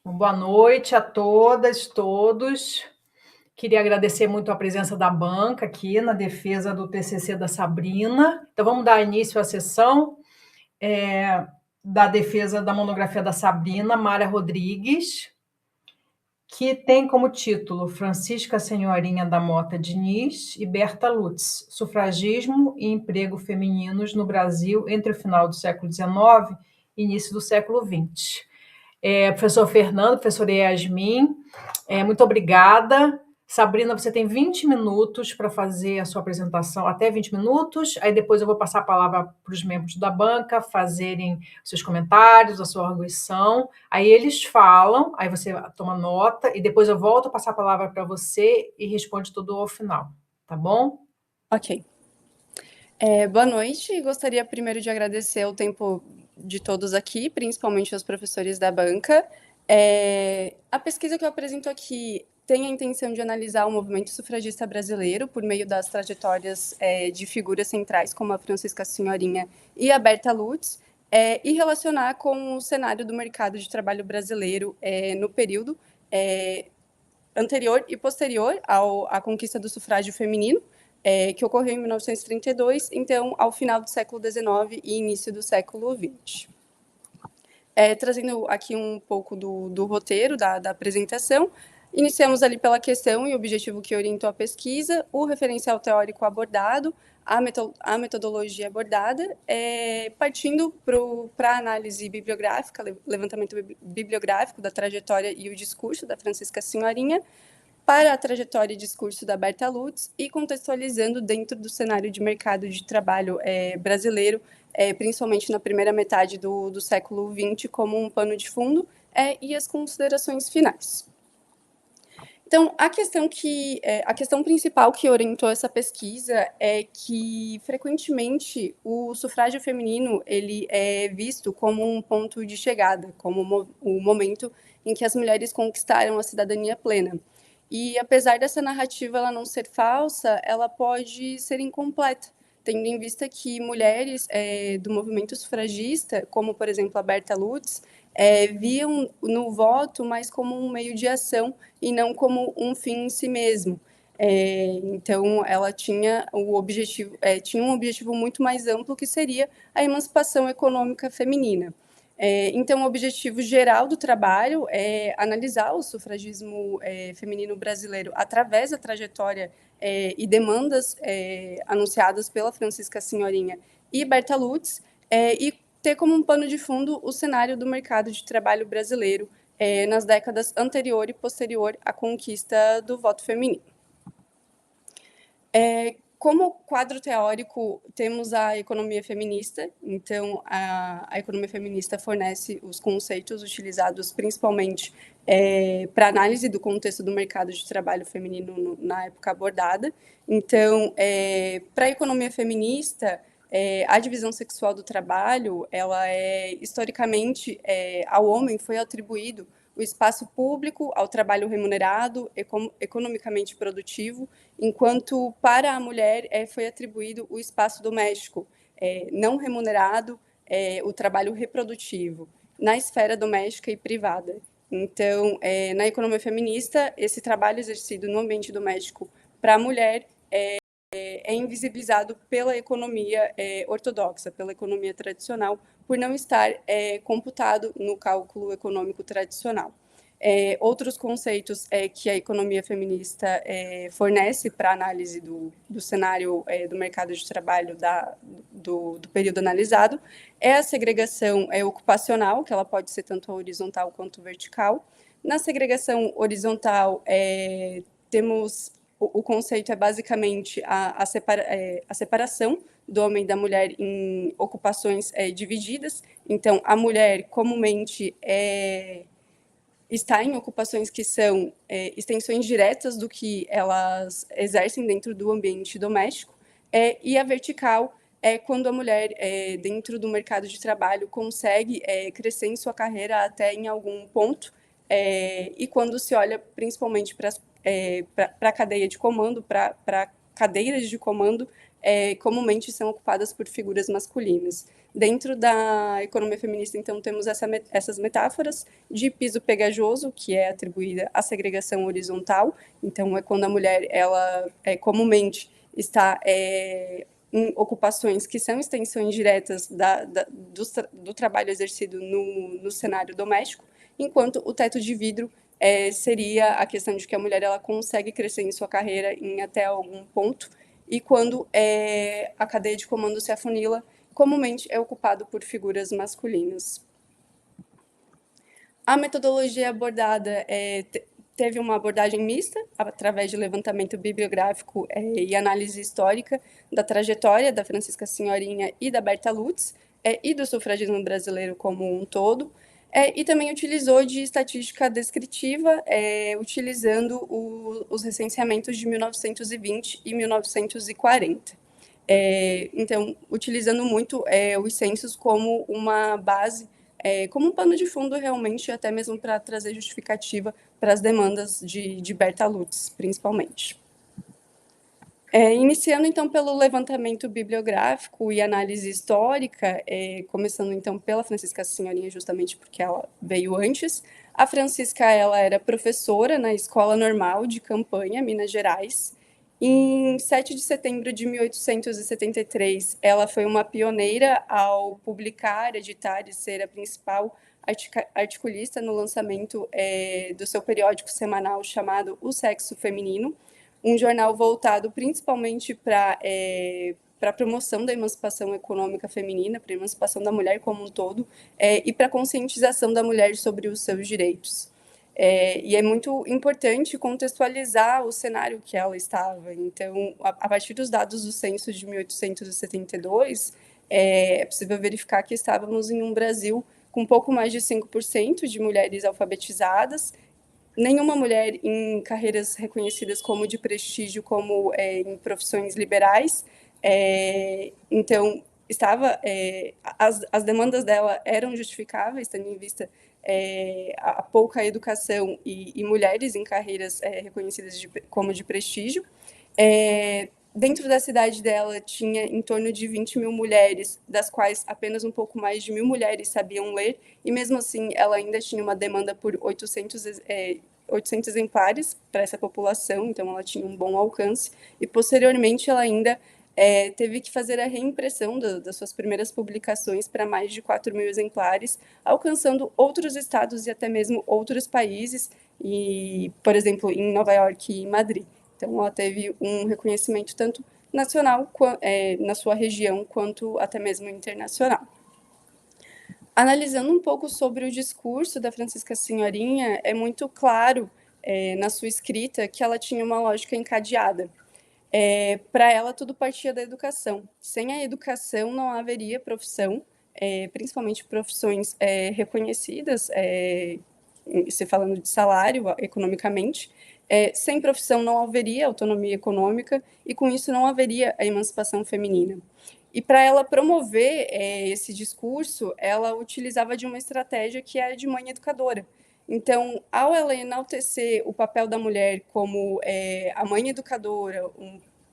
Boa noite a todas, todos. Queria agradecer muito a presença da banca aqui na defesa do TCC da Sabrina. Então, vamos dar início à sessão da defesa da monografia da Sabrina Mara Rodrigues, que tem como título Francisca Senhorinha da Mota Diniz e Berta Lutz, Sufragismo e Emprego Femininos no Brasil entre o final do século XIX e início do século XX. Professor Fernando, professora Yasmin, muito obrigada. Sabrina, você tem 20 minutos para fazer a sua apresentação, até 20 minutos, aí depois eu vou passar a palavra para os membros da banca fazerem seus comentários, a sua arguição, aí eles falam, aí você toma nota, e depois eu volto a passar a palavra para você e responde tudo ao final, tá bom? Ok. Boa noite, gostaria primeiro de agradecer o tempo de todos aqui, principalmente aos professores da banca. A pesquisa que eu apresento aqui tem a intenção de analisar o movimento sufragista brasileiro por meio das trajetórias de figuras centrais, como a Francisca Senhorinha e a Berta Lutz, e relacionar com o cenário do mercado de trabalho brasileiro no período anterior e posterior à conquista do sufrágio feminino, que ocorreu em 1932, então, ao final do século XIX e início do século XX. Trazendo aqui um pouco do roteiro da apresentação, iniciamos ali pela questão e objetivo que orientou a pesquisa, o referencial teórico abordado, a metodologia abordada, partindo para a análise bibliográfica, levantamento bibliográfico da trajetória e o discurso da Francisca Senhorinha, para a trajetória e discurso da Berta Lutz e contextualizando dentro do cenário de mercado de trabalho brasileiro, principalmente na primeira metade do século XX, como um pano de fundo, e as considerações finais. Então, a questão principal que orientou essa pesquisa é que, frequentemente, o sufrágio feminino ele é visto como um ponto de chegada, como o momento em que as mulheres conquistaram a cidadania plena. E, apesar dessa narrativa ela não ser falsa, ela pode ser incompleta, tendo em vista que mulheres do movimento sufragista, como, por exemplo, a Berta Lutz, viam no voto mais como um meio de ação e não como um fim em si mesmo. Então, ela tinha um objetivo muito mais amplo, que seria a emancipação econômica feminina. Então, o objetivo geral do trabalho é analisar o sufragismo feminino brasileiro através da trajetória e demandas anunciadas pela Francisca Senhorinha e Berta Lutz, e ter como um pano de fundo o cenário do mercado de trabalho brasileiro nas décadas anterior e posterior à conquista do voto feminino. Como quadro teórico, temos a economia feminista. Então, a economia feminista fornece os conceitos utilizados principalmente para análise do contexto do mercado de trabalho feminino na época abordada. Então, para a economia feminista, a divisão sexual do trabalho, ela historicamente, ao homem foi atribuído o espaço público ao trabalho remunerado, economicamente produtivo, enquanto para a mulher foi atribuído o espaço doméstico, não remunerado, o trabalho reprodutivo, na esfera doméstica e privada. Então, na economia feminista, esse trabalho exercido no ambiente doméstico para a mulher é invisibilizado pela economia ortodoxa, pela economia tradicional, por não estar computado no cálculo econômico tradicional. Outros conceitos que a economia feminista fornece para análise do cenário do mercado de trabalho do período analisado é a segregação ocupacional, que ela pode ser tanto horizontal quanto vertical. Na segregação horizontal, temos o conceito é basicamente a separação do homem e da mulher em ocupações divididas. Então, a mulher comumente está em ocupações que são extensões diretas do que elas exercem dentro do ambiente doméstico, e a vertical é quando a mulher, dentro do mercado de trabalho, consegue crescer em sua carreira até em algum ponto, e quando se olha principalmente para a cadeia de comando, para cadeiras de comando, comumente são ocupadas por figuras masculinas. Dentro da economia feminista, então, temos essas metáforas de piso pegajoso, que é atribuída à segregação horizontal. Então, é quando a mulher, ela comumente está em ocupações que são extensões diretas do trabalho exercido no cenário doméstico, enquanto o teto de vidro seria a questão de que a mulher ela consegue crescer em sua carreira em até algum ponto, e quando a cadeia de comando se afunila, comumente é ocupado por figuras masculinas. A metodologia abordada teve uma abordagem mista, através de levantamento bibliográfico e análise histórica da trajetória da Francisca Senhorinha e da Berta Lutz, e do sufragismo brasileiro como um todo, e também utilizou de estatística descritiva, utilizando os recenseamentos de 1920 e 1940. Então, utilizando muito os censos como uma base, como um pano de fundo realmente, até mesmo para trazer justificativa para as demandas de Berta Lutz, principalmente. Iniciando, então, pelo levantamento bibliográfico e análise histórica, começando, então, pela Francisca Senhorinha, justamente porque ela veio antes. A Francisca, ela era professora na Escola Normal de Campanha, Minas Gerais. Em 7 de setembro de 1873, ela foi uma pioneira ao publicar, editar e ser a principal articulista no lançamento do seu periódico semanal chamado O Sexo Feminino, um jornal voltado principalmente para a promoção da emancipação econômica feminina, para a emancipação da mulher como um todo, e para a conscientização da mulher sobre os seus direitos. E é muito importante contextualizar o cenário que ela estava. Então, a partir dos dados do censo de 1872, é possível verificar que estávamos em um Brasil com um pouco mais de 5% de mulheres alfabetizadas, nenhuma mulher em carreiras reconhecidas como de prestígio, como em profissões liberais. Então, as demandas dela eram justificáveis, tendo em vista a pouca educação e mulheres em carreiras reconhecidas como de prestígio. Dentro da cidade dela, tinha em torno de 20 mil mulheres, das quais apenas um pouco mais de 1.000 mulheres sabiam ler, e mesmo assim ela ainda tinha uma demanda por 800 exemplares para essa população, então ela tinha um bom alcance, e posteriormente ela ainda teve que fazer a reimpressão das suas primeiras publicações para mais de 4.000 exemplares, alcançando outros estados e até mesmo outros países, e, por exemplo, em Nova York e Madrid. Então, ela teve um reconhecimento tanto nacional na sua região, quanto até mesmo internacional. Analisando um pouco sobre o discurso da Francisca Senhorinha, é muito claro na sua escrita que ela tinha uma lógica encadeada. Para ela, tudo partia da educação. Sem a educação, não haveria profissão, principalmente profissões reconhecidas, se falando de salário, economicamente. Sem profissão não haveria autonomia econômica e, com isso, não haveria a emancipação feminina. E para ela promover esse discurso, ela utilizava de uma estratégia que é de mãe educadora. Então, ao ela enaltecer o papel da mulher como a mãe educadora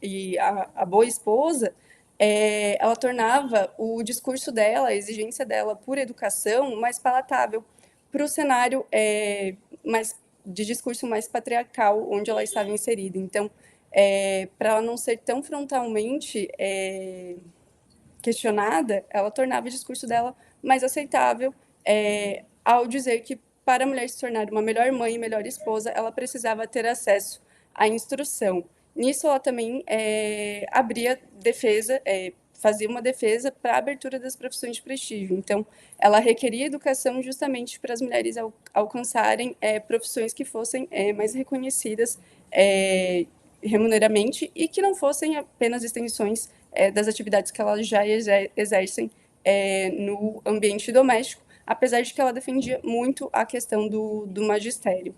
e a boa esposa, ela tornava o discurso dela, a exigência dela por educação, mais palatável para o cenário de discurso mais patriarcal onde ela estava inserida. Então, para ela não ser tão frontalmente questionada, ela tornava o discurso dela mais aceitável, ao dizer que para a mulher se tornar uma melhor mãe e melhor esposa, ela precisava ter acesso à instrução. Nisso, ela também abria defesa, fazia uma defesa para a abertura das profissões de prestígio. Então, ela requeria educação justamente para as mulheres alcançarem profissões que fossem mais reconhecidas remuneramente e que não fossem apenas extensões das atividades que elas já exercem no ambiente doméstico, apesar de que ela defendia muito a questão do magistério.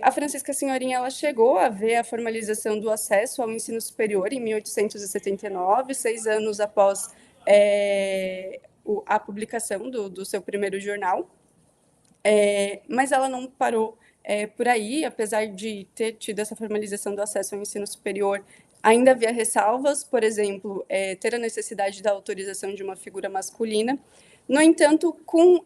A Francisca Senhorinha ela chegou a ver a formalização do acesso ao ensino superior em 1879, 6 anos após a publicação do seu primeiro jornal, mas ela não parou por aí, apesar de ter tido essa formalização do acesso ao ensino superior, Ainda havia ressalvas, por exemplo, ter a necessidade da autorização de uma figura masculina. No entanto, com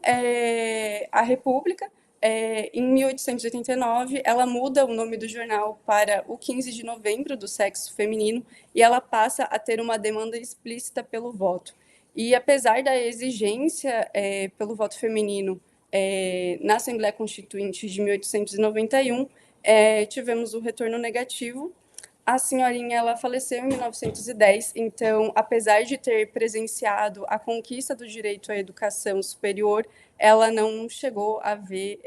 a República, em 1889, ela muda o nome do jornal para o 15 de novembro do sexo feminino e ela passa a ter uma demanda explícita pelo voto. E apesar da exigência pelo voto feminino na Assembleia Constituinte de 1891, tivemos o retorno negativo. A senhorinha ela faleceu em 1910, então, apesar de ter presenciado a conquista do direito à educação superior, ela não chegou a ver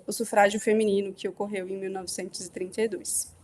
o sufrágio feminino que ocorreu em 1932.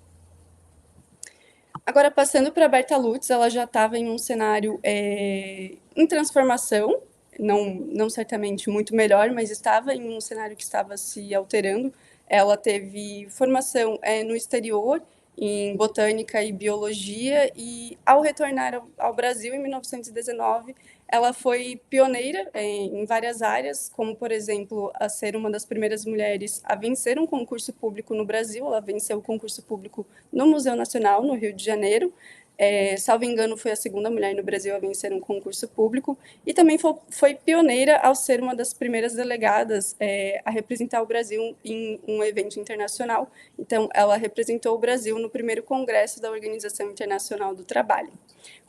Agora, passando para a Berta Lutz, ela já estava em um cenário em transformação, não certamente muito melhor, mas estava em um cenário que estava se alterando. Ela teve formação no exterior, em botânica e biologia, e ao retornar ao Brasil em 1919, ela foi pioneira em várias áreas, como, por exemplo, a ser uma das primeiras mulheres a vencer um concurso público no Brasil. Ela venceu o concurso público no Museu Nacional, no Rio de Janeiro. Salvo engano, foi a segunda mulher no Brasil a vencer um concurso público, e também foi pioneira ao ser uma das primeiras delegadas a representar o Brasil em um evento internacional. Então, ela representou o Brasil no primeiro congresso da Organização Internacional do Trabalho.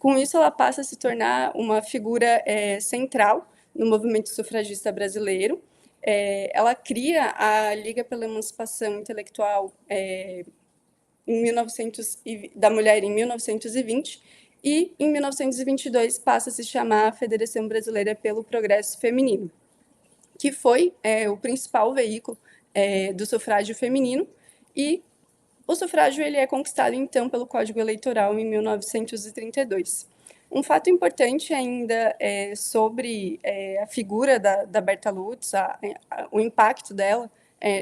Com isso, ela passa a se tornar uma figura central no movimento sufragista brasileiro. Ela cria a Liga pela Emancipação Intelectual da Mulher em 1920, e em 1922 passa a se chamar a Federação Brasileira pelo Progresso Feminino, que foi o principal veículo do sufrágio feminino, e o sufrágio ele é conquistado, então, pelo Código Eleitoral em 1932. Um fato importante ainda sobre a figura da Berta Lutz, o impacto dela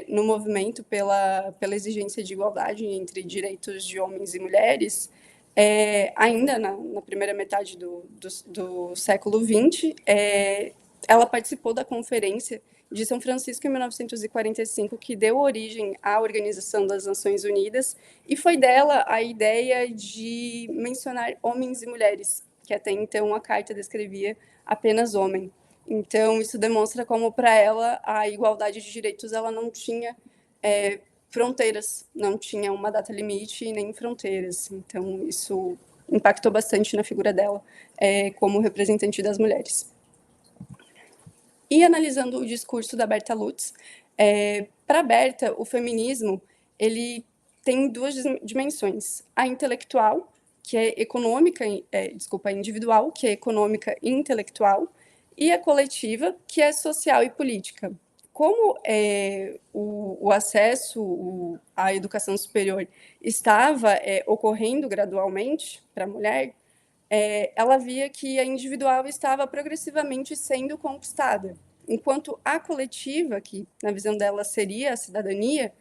no movimento pela exigência de igualdade entre direitos de homens e mulheres, ainda na primeira metade do século XX, ela participou da Conferência de São Francisco em 1945, que deu origem à Organização das Nações Unidas, e foi dela a ideia de mencionar homens e mulheres, que até então a carta descrevia apenas homem. Então, isso demonstra como, para ela, a igualdade de direitos ela não tinha fronteiras, não tinha uma data limite nem fronteiras. Então, isso impactou bastante na figura dela como representante das mulheres. E analisando o discurso da Berta Lutz, para Berta, o feminismo ele tem duas dimensões: a intelectual, que é econômica, a individual, que é econômica e intelectual, e a coletiva, que é social e política. Como o acesso à educação superior estava ocorrendo gradualmente para a mulher, ela via que a individual estava progressivamente sendo conquistada, enquanto a coletiva, que na visão dela seria a cidadania,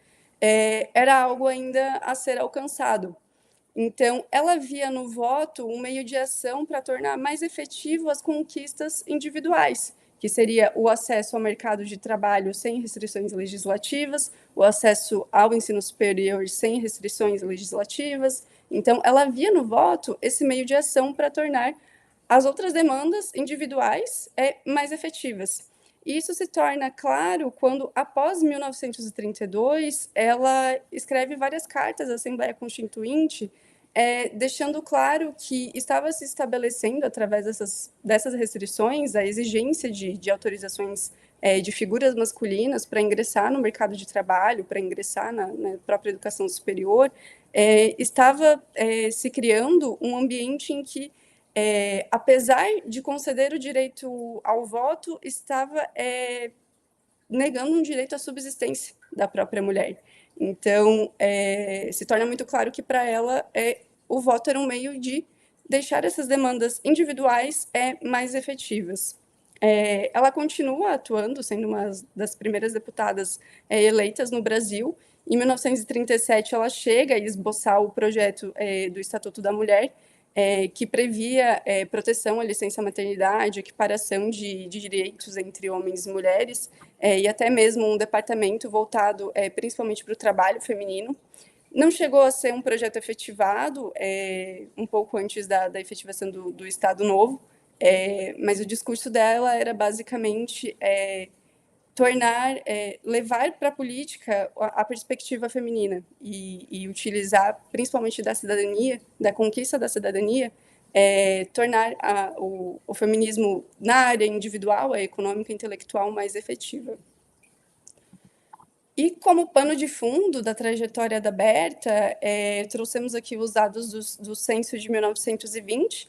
era algo ainda a ser alcançado. Então, ela via no voto um meio de ação para tornar mais efetivo as conquistas individuais, que seria o acesso ao mercado de trabalho sem restrições legislativas, o acesso ao ensino superior sem restrições legislativas. Então, ela via no voto esse meio de ação para tornar as outras demandas individuais mais efetivas. E isso se torna claro quando, após 1932, ela escreve várias cartas à Assembleia Constituinte, deixando claro que estava se estabelecendo, através dessas restrições, a exigência de autorizações de figuras masculinas para ingressar no mercado de trabalho, para ingressar na própria educação superior. Estava se criando um ambiente em que, apesar de conceder o direito ao voto, estava negando um direito à subsistência da própria mulher. Então, se torna muito claro que, para ela, o voto era um meio de deixar essas demandas individuais mais efetivas. Ela continua atuando, sendo uma das primeiras deputadas eleitas no Brasil. Em 1937, ela chega a esboçar o projeto do Estatuto da Mulher, que previa proteção à licença maternidade, equiparação de direitos entre homens e mulheres, e até mesmo um departamento voltado principalmente para o trabalho feminino. Não chegou a ser um projeto efetivado, um pouco antes da efetivação do Estado Novo, mas o discurso dela era basicamente levar para a política a perspectiva feminina e utilizar, principalmente da cidadania, da conquista da cidadania, tornar o feminismo na área individual, a econômica e intelectual, mais efetiva. E como pano de fundo da trajetória da Berta, trouxemos aqui os dados do censo de 1920,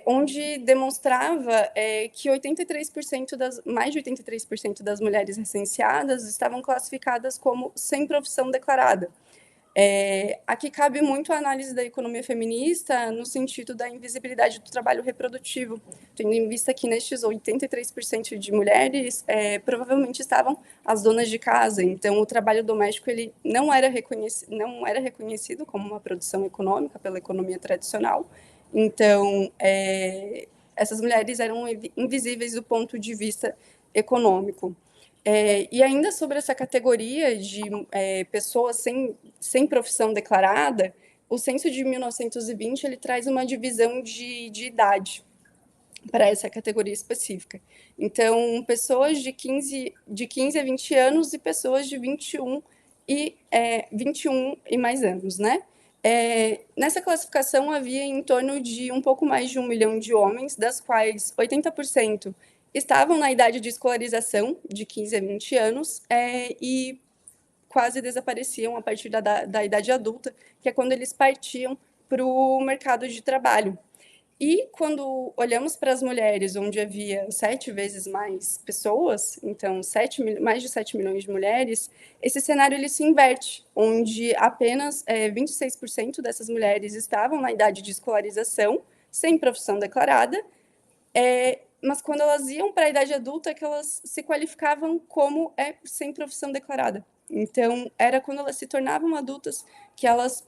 onde demonstrava que 83% mais de 83% das mulheres recenseadas estavam classificadas como sem profissão declarada. Aqui cabe muito a análise da economia feminista no sentido da invisibilidade do trabalho reprodutivo, tendo em vista que nestes 83% de mulheres provavelmente estavam as donas de casa, então o trabalho doméstico ele não era reconhecido como uma produção econômica pela economia tradicional, então essas mulheres eram invisíveis do ponto de vista econômico. E ainda sobre essa categoria de pessoas sem profissão declarada, o censo de 1920 ele traz uma divisão de idade para essa categoria específica. Então, pessoas de 15 a 20 anos e pessoas de 21 e mais anos, né? Nessa classificação havia em torno de um pouco mais de 1 milhão de homens, das quais 80% estavam na idade de escolarização, de 15 a 20 anos, e quase desapareciam a partir da idade adulta, que é quando eles partiam para o mercado de trabalho. E quando olhamos para as mulheres, onde havia 7 vezes mais pessoas, então mais de 7 milhões de mulheres, esse cenário ele se inverte, onde apenas 26% dessas mulheres estavam na idade de escolarização, sem profissão declarada, mas quando elas iam para a idade adulta, é que elas se qualificavam como sem profissão declarada. Então, era quando elas se tornavam adultas que elas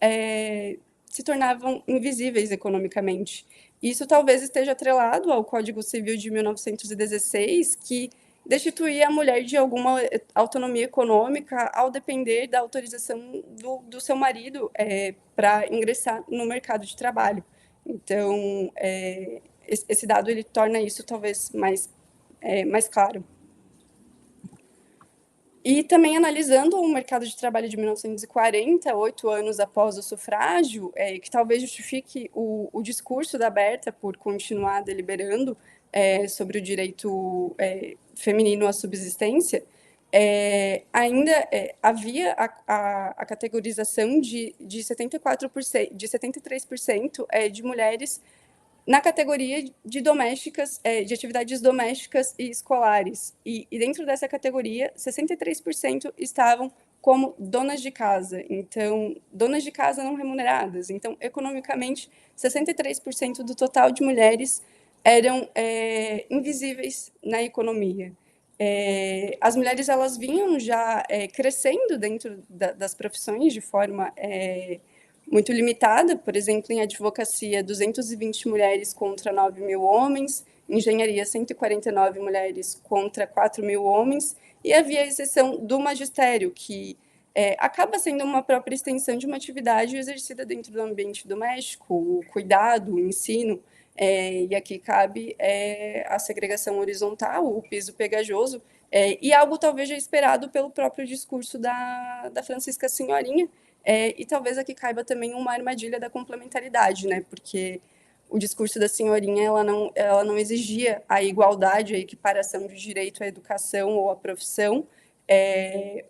se tornavam invisíveis economicamente. Isso talvez esteja atrelado ao Código Civil de 1916, que destituía a mulher de alguma autonomia econômica ao depender da autorização do seu marido para ingressar no mercado de trabalho. Então, esse dado ele torna isso talvez mais claro. E também analisando o mercado de trabalho de 1940, 8 anos após o sufrágio, que talvez justifique o discurso da Berta por continuar deliberando sobre o direito feminino à subsistência, ainda havia a categorização de 74%, de 73% de mulheres na categoria de domésticas, de atividades domésticas e escolares. E dentro dessa categoria, 63% estavam como donas de casa, então, donas de casa não remuneradas. Então, economicamente, 63% do total de mulheres eram invisíveis na economia. As mulheres elas vinham já crescendo dentro das profissões de forma muito limitada, por exemplo, em advocacia, 220 mulheres contra 9 mil homens, engenharia, 149 mulheres contra 4 mil homens, e havia a exceção do magistério, que acaba sendo uma própria extensão de uma atividade exercida dentro do ambiente doméstico, o cuidado, o ensino, e aqui cabe a segregação horizontal, o piso pegajoso, e algo talvez já esperado pelo próprio discurso da Francisca Senhorinha, e talvez aqui caiba também uma armadilha da complementaridade, né? Porque o discurso da senhorinha ela não exigia a igualdade, a equiparação de direito à educação ou à profissão,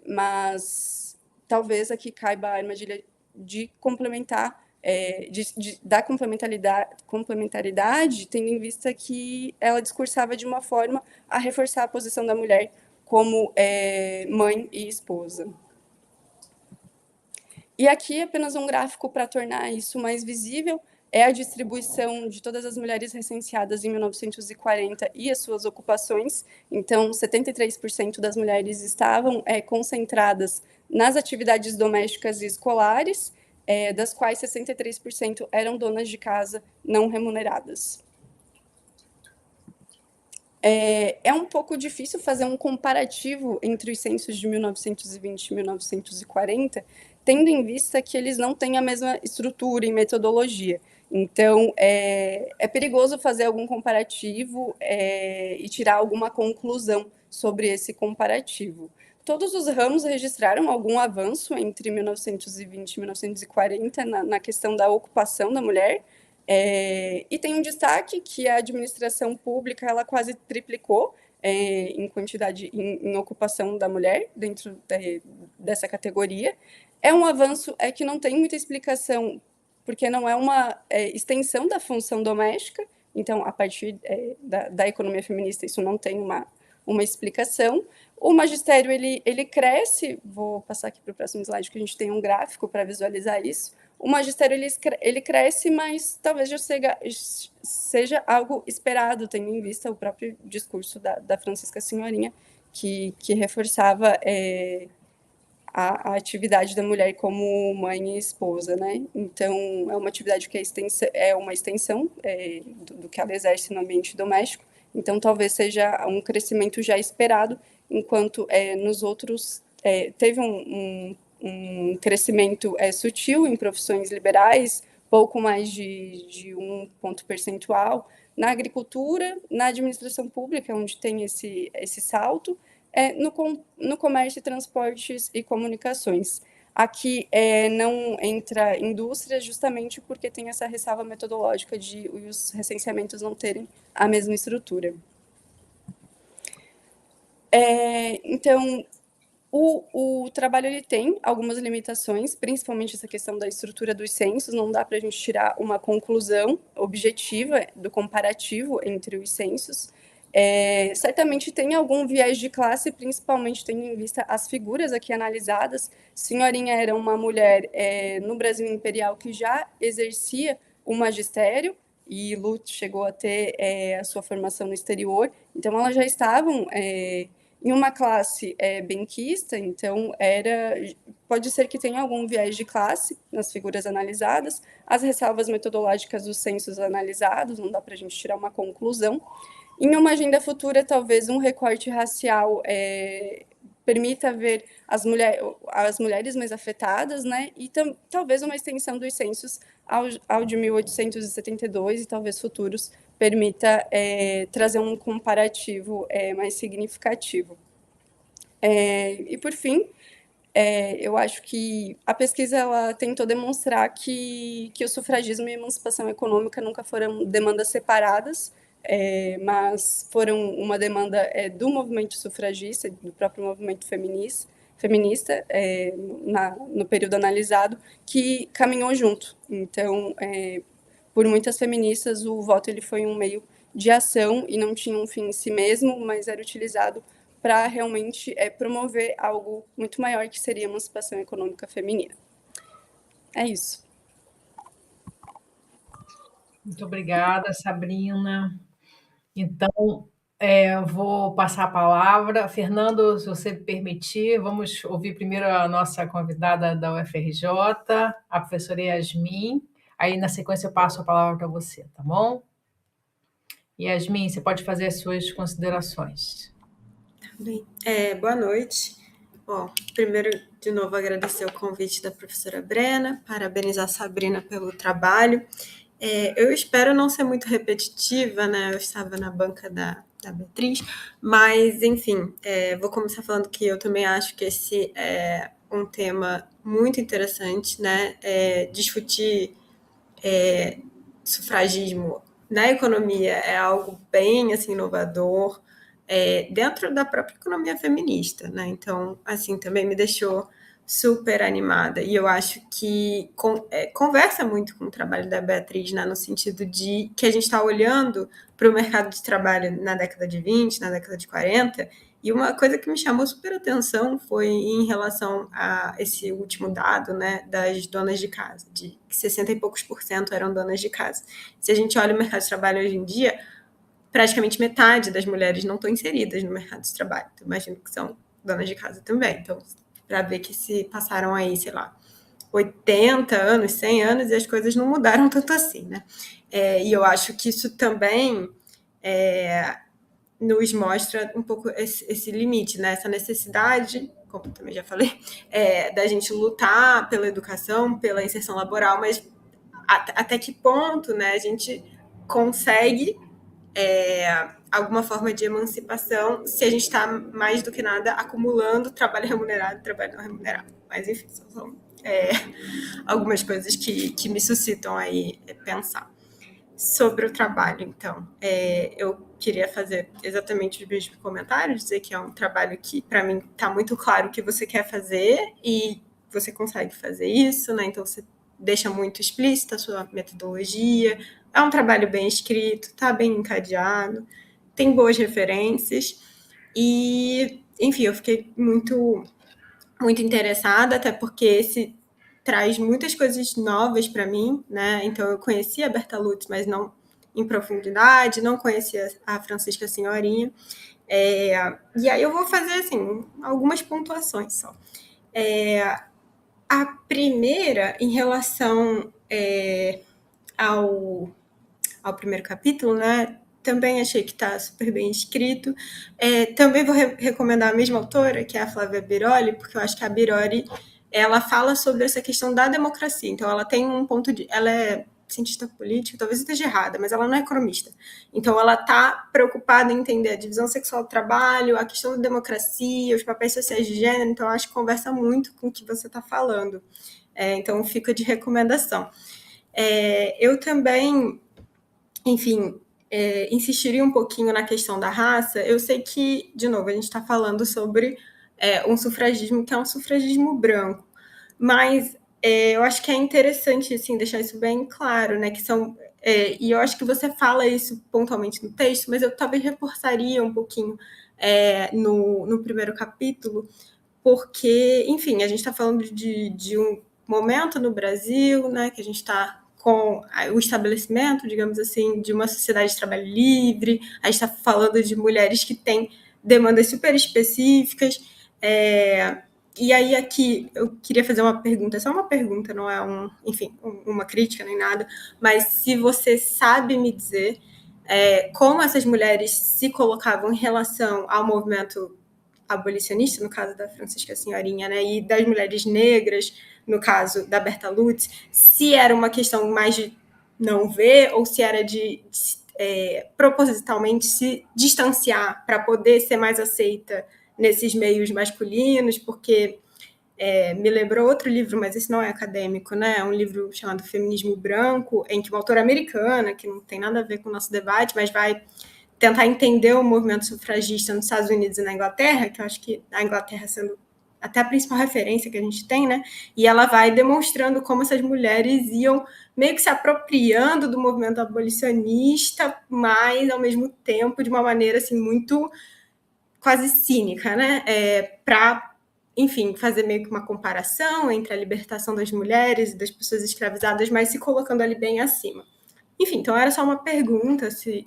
mas talvez aqui caiba a armadilha de complementar, da complementaridade, tendo em vista que ela discursava de uma forma a reforçar a posição da mulher como mãe e esposa. E aqui apenas um gráfico para tornar isso mais visível, é a distribuição de todas as mulheres recenseadas em 1940 e as suas ocupações. Então, 73% das mulheres estavam concentradas nas atividades domésticas e escolares, das quais 63% eram donas de casa não remuneradas. É um pouco difícil fazer um comparativo entre os censos de 1920 e 1940, tendo em vista que eles não têm a mesma estrutura e metodologia. Então, é perigoso fazer algum comparativo e tirar alguma conclusão sobre esse comparativo. Todos os ramos registraram algum avanço entre 1920 e 1940 na questão da ocupação da mulher, e tem um destaque que a administração pública ela quase triplicou em quantidade, em ocupação da mulher dentro dessa categoria. É um avanço que não tem muita explicação, porque não é uma extensão da função doméstica, então, a partir da economia feminista, isso não tem uma explicação. O magistério, ele cresce, vou passar aqui para o próximo slide, que a gente tem um gráfico para visualizar isso. O magistério, ele cresce, mas talvez já seja algo esperado, tendo em vista o próprio discurso da Francisca Senhorinha, que reforçava a atividade da mulher como mãe e esposa, né? Então, é uma atividade que é uma extensão do que ela exerce no ambiente doméstico, então talvez seja um crescimento já esperado, enquanto nos outros teve um crescimento sutil em profissões liberais, pouco mais de 1 ponto percentual, na agricultura, na administração pública, onde tem esse salto, no comércio, transportes e comunicações. Aqui não entra indústria justamente porque tem essa ressalva metodológica de os recenseamentos não terem a mesma estrutura. Então, o trabalho ele tem algumas limitações, principalmente essa questão da estrutura dos censos, não dá para a gente tirar uma conclusão objetiva do comparativo entre os censos. Certamente tem algum viés de classe, principalmente tendo em vista as figuras aqui analisadas. Senhorinha era uma mulher no Brasil Imperial que já exercia o magistério, e Luth chegou a ter a sua formação no exterior, então elas já estavam em uma classe benquista, então pode ser que tenha algum viés de classe nas figuras analisadas, as ressalvas metodológicas dos censos analisados, não dá para a gente tirar uma conclusão. Em uma agenda futura, talvez um recorte racial permita ver as mulheres mais afetadas, né? E talvez uma extensão dos censos ao de 1872 e talvez futuros permita trazer um comparativo mais significativo. E, por fim, eu acho que a pesquisa ela tentou demonstrar que o sufragismo e a emancipação econômica nunca foram demandas separadas, mas foram uma demanda do movimento sufragista, do próprio movimento feminista no período analisado, que caminhou junto. Então, por muitas feministas, o voto ele foi um meio de ação e não tinha um fim em si mesmo, mas era utilizado para realmente promover algo muito maior, que seria a emancipação econômica feminina. É isso. Muito obrigada, Sabrina. Então, vou passar a palavra. Fernando, se você permitir, vamos ouvir primeiro a nossa convidada da UFRJ, a professora Yasmin. Aí, na sequência, eu passo a palavra para você, tá bom? Yasmin, você pode fazer as suas considerações. Bem, boa noite. Bom, primeiro, de novo, agradecer o convite da professora Brena, parabenizar a Sabrina pelo trabalho. Eu espero não ser muito repetitiva, né? Eu estava na banca da Beatriz, mas, enfim, vou começar falando que eu também acho que esse é um tema muito interessante, né? Discutir sufragismo na economia é algo bem, assim, inovador, dentro da própria economia feminista, né? Então, assim, também me deixou super animada. E eu acho que conversa muito com o trabalho da Beatriz, né? No sentido de que a gente está olhando para o mercado de trabalho na década de 20, na década de 40, e uma coisa que me chamou super atenção foi em relação a esse último dado, né, das donas de casa, de que 60 e poucos % eram donas de casa. Se a gente olha o mercado de trabalho hoje em dia, praticamente metade das mulheres não estão inseridas no mercado de trabalho. Então, imagino que são donas de casa também. Então, para ver que se passaram aí, sei lá, 80 anos, 100 anos, e as coisas não mudaram tanto assim, né? E eu acho que isso também nos mostra um pouco esse limite, né? Essa necessidade, como eu também já falei, da gente lutar pela educação, pela inserção laboral, mas até que ponto, né, a gente consegue alguma forma de emancipação se a gente está, mais do que nada, acumulando trabalho remunerado e trabalho não remunerado. Mas, enfim, são algumas coisas que me suscitam aí pensar. Sobre o trabalho, então, eu queria fazer exatamente os mesmos comentários, dizer que é um trabalho que, para mim, está muito claro o que você quer fazer e você consegue fazer isso, né? Então, você deixa muito explícita a sua metodologia, é um trabalho bem escrito, está bem encadeado, tem boas referências e, enfim, eu fiquei muito, muito interessada, até porque esse traz muitas coisas novas para mim, né? Então, eu conhecia a Berta Lutz, mas não em profundidade, não conhecia a Francisca Senhorinha. E aí eu vou fazer, assim, algumas pontuações só. A primeira, em relação ao primeiro capítulo, né? Também achei que está super bem escrito. Também vou recomendar a mesma autora, que é a Flávia Biroli, porque eu acho que a Biroli ela fala sobre essa questão da democracia. Então, ela tem um ponto de... Ela é cientista política, talvez esteja errada, mas ela não é economista. Então, ela está preocupada em entender a divisão sexual do trabalho, a questão da democracia, os papéis sociais de gênero. Então, eu acho que conversa muito com o que você está falando. Então, fica de recomendação. Eu também, enfim, insistiria um pouquinho na questão da raça. Eu sei que, de novo, a gente está falando sobre um sufragismo que é um sufragismo branco, mas eu acho que é interessante assim, deixar isso bem claro, né? Que são, e eu acho que você fala isso pontualmente no texto, mas eu talvez reforçaria um pouquinho no primeiro capítulo, porque, enfim, a gente está falando de um momento no Brasil, né, que a gente está com o estabelecimento, digamos assim, de uma sociedade de trabalho livre, a gente está falando de mulheres que têm demandas super específicas, e aí aqui eu queria fazer uma pergunta, só uma pergunta, não é uma crítica nem nada, mas se você sabe me dizer como essas mulheres se colocavam em relação ao movimento abolicionista, no caso da Francisca Senhorinha, né, e das mulheres negras, no caso da Berta Lutz, se era uma questão mais de não ver ou se era de propositalmente se distanciar para poder ser mais aceita nesses meios masculinos, porque me lembrou outro livro, mas esse não é acadêmico, né? É um livro chamado Feminismo Branco, em que uma autora americana, que não tem nada a ver com o nosso debate, mas vai tentar entender o movimento sufragista nos Estados Unidos e na Inglaterra, que eu acho que a Inglaterra sendo até a principal referência que a gente tem, né? E ela vai demonstrando como essas mulheres iam meio que se apropriando do movimento abolicionista, mas, ao mesmo tempo, de uma maneira, assim, muito quase cínica, né? Para, enfim, fazer meio que uma comparação entre a libertação das mulheres e das pessoas escravizadas, mas se colocando ali bem acima. Enfim, então era só uma pergunta, se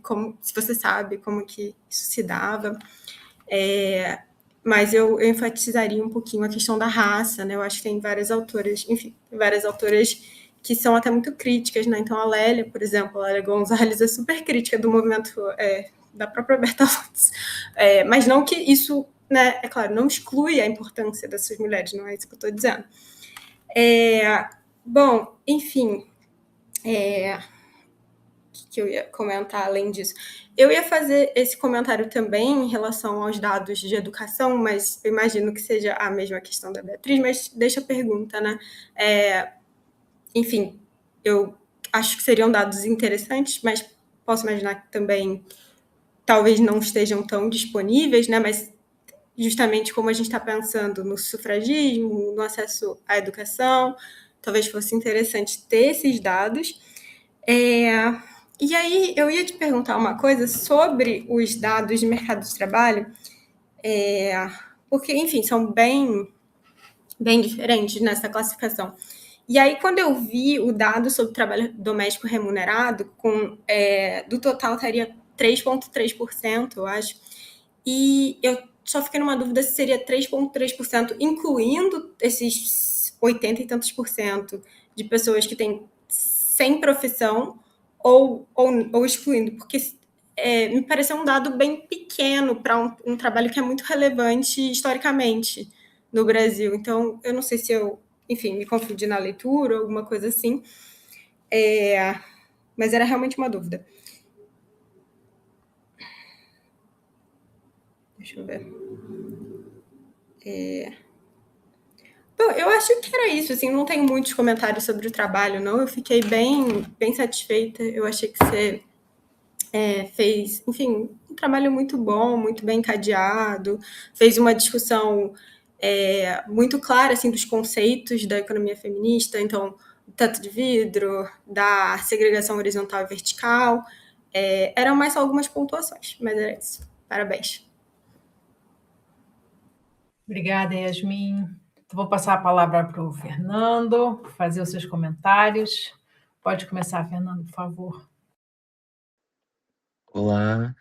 você sabe como que isso se dava. Mas eu enfatizaria um pouquinho a questão da raça, né? Eu acho que tem várias autoras, enfim, várias autoras que são até muito críticas, né? Então a Lélia, por exemplo, a Lélia Gonzalez é super crítica do movimento da própria Berta Lutz. Mas não que isso, né, é claro, não exclui a importância dessas mulheres, não é isso que eu estou dizendo. Bom, enfim, que eu ia comentar além disso. Eu ia fazer esse comentário também em relação aos dados de educação, mas eu imagino que seja a mesma questão da Beatriz, mas deixa a pergunta, né? Enfim, eu acho que seriam dados interessantes, mas posso imaginar que também talvez não estejam tão disponíveis, né? Mas justamente como a gente está pensando no sufragismo, no acesso à educação, talvez fosse interessante ter esses dados. E aí eu ia te perguntar uma coisa sobre os dados de mercado de trabalho, porque, enfim, são bem, bem diferentes nessa classificação. E aí, quando eu vi o dado sobre trabalho doméstico remunerado, do total estaria 3,3%, eu acho, e eu só fiquei numa dúvida se seria 3,3%, incluindo esses 80 e tantos por cento de pessoas que têm sem profissão, ou excluindo, porque me pareceu um dado bem pequeno para um trabalho que é muito relevante historicamente no Brasil. Então, eu não sei se eu, enfim, me confundi na leitura ou alguma coisa assim, mas era realmente uma dúvida. Deixa eu ver. Bom, eu acho que era isso, assim, não tenho muitos comentários sobre o trabalho, não. Eu fiquei bem satisfeita. Eu achei que você fez, enfim, um trabalho muito bom, muito bem encadeado, fez uma discussão muito clara, assim, dos conceitos da economia feminista, então, do teto de vidro, da segregação horizontal e vertical. Eram mais só algumas pontuações, mas era isso. Parabéns. Obrigada, Yasmin. Vou passar a palavra para o Fernando, fazer os seus comentários. Pode começar, Fernando, por favor. Olá,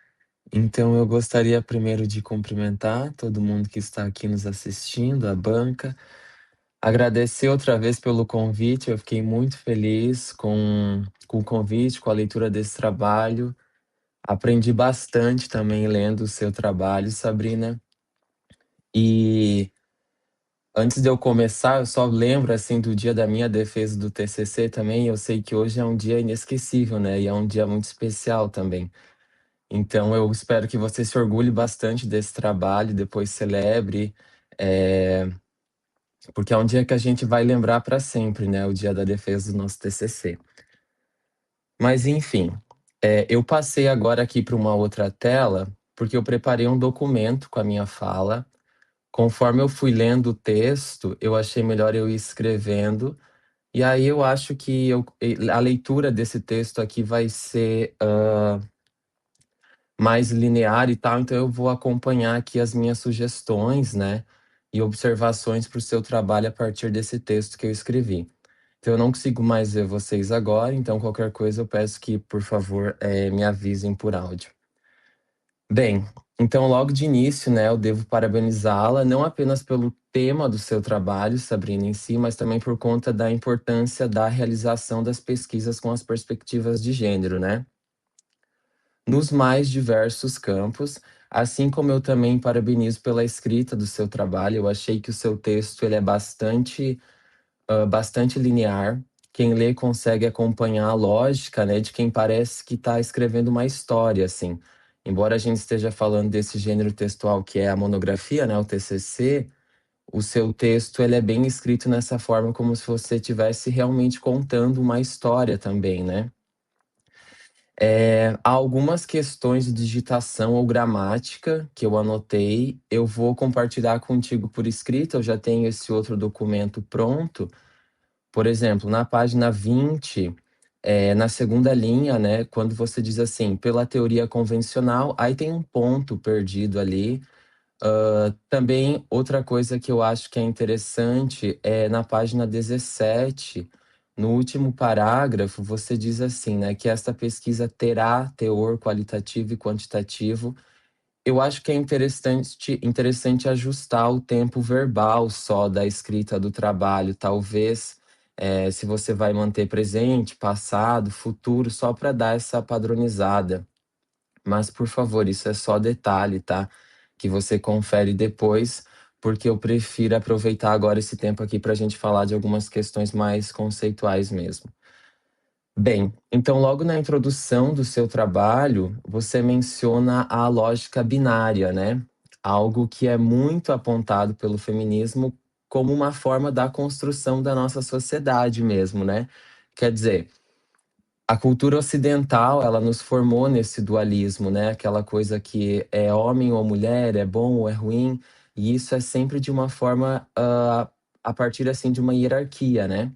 então eu gostaria primeiro de cumprimentar todo mundo que está aqui nos assistindo, a banca. Agradecer outra vez pelo convite, eu fiquei muito feliz com o convite, com a leitura desse trabalho. Aprendi bastante também lendo o seu trabalho, Sabrina. E antes de eu começar, eu só lembro assim do dia da minha defesa do TCC também. Eu sei que hoje é um dia inesquecível, né? E é um dia muito especial também. Então, eu espero que você se orgulhe bastante desse trabalho, depois celebre, porque é um dia que a gente vai lembrar para sempre, né? O dia da defesa do nosso TCC. Mas, enfim, eu passei agora aqui para uma outra tela, porque eu preparei um documento com a minha fala. Conforme eu fui lendo o texto, eu achei melhor eu ir escrevendo. E aí eu acho que a leitura desse texto aqui vai ser mais linear e tal, então eu vou acompanhar aqui as minhas sugestões, né, e observações para o seu trabalho a partir desse texto que eu escrevi. Então eu não consigo mais ver vocês agora, então qualquer coisa eu peço que, por favor, me avisem por áudio. Bem, então logo de início, né, eu devo parabenizá-la, não apenas pelo tema do seu trabalho, Sabrina, em si, mas também por conta da importância da realização das pesquisas com as perspectivas de gênero, né? Nos mais diversos campos, assim como eu também parabenizo pela escrita do seu trabalho. Eu achei que o seu texto ele é bastante linear. Quem lê consegue acompanhar a lógica, né, de quem parece que está escrevendo uma história, assim. Embora a gente esteja falando desse gênero textual que é a monografia, né, o TCC, o seu texto ele é bem escrito nessa forma como se você estivesse realmente contando uma história também, né? Há algumas questões de digitação ou gramática que eu anotei. Eu vou compartilhar contigo por escrito, eu já tenho esse outro documento pronto. Por exemplo, na página 20, na segunda linha, né, quando você diz assim, pela teoria convencional, aí tem um ponto perdido ali. Também outra coisa que eu acho que é interessante é na página 17, no último parágrafo, você diz assim, né, que esta pesquisa terá teor qualitativo e quantitativo. Eu acho que é interessante ajustar o tempo verbal só da escrita do trabalho, talvez, se você vai manter presente, passado, futuro, só para dar essa padronizada. Mas, por favor, isso é só detalhe, tá? Que você confere depois, porque eu prefiro aproveitar agora esse tempo aqui para a gente falar de algumas questões mais conceituais mesmo. Bem, então, logo na introdução do seu trabalho, você menciona a lógica binária, né? Algo que é muito apontado pelo feminismo como uma forma da construção da nossa sociedade mesmo, né? Quer dizer, a cultura ocidental, ela nos formou nesse dualismo, né? Aquela coisa que é homem ou mulher, é bom ou é ruim, e isso é sempre de uma forma, a partir, assim, de uma hierarquia, né?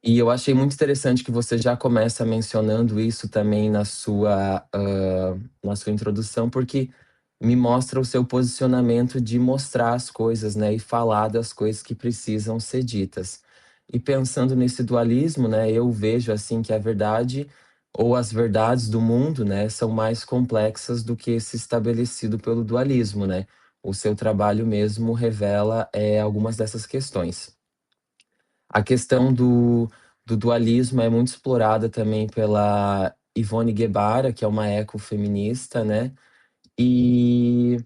E eu achei muito interessante que você já começa mencionando isso também na sua introdução, porque me mostra o seu posicionamento de mostrar as coisas, né, e falar das coisas que precisam ser ditas. E pensando nesse dualismo, né, eu vejo assim que a verdade ou as verdades do mundo, né, são mais complexas do que esse estabelecido pelo dualismo, né? O seu trabalho mesmo revela algumas dessas questões. A questão do dualismo é muito explorada também pela Ivone Guevara, que é uma ecofeminista, né? E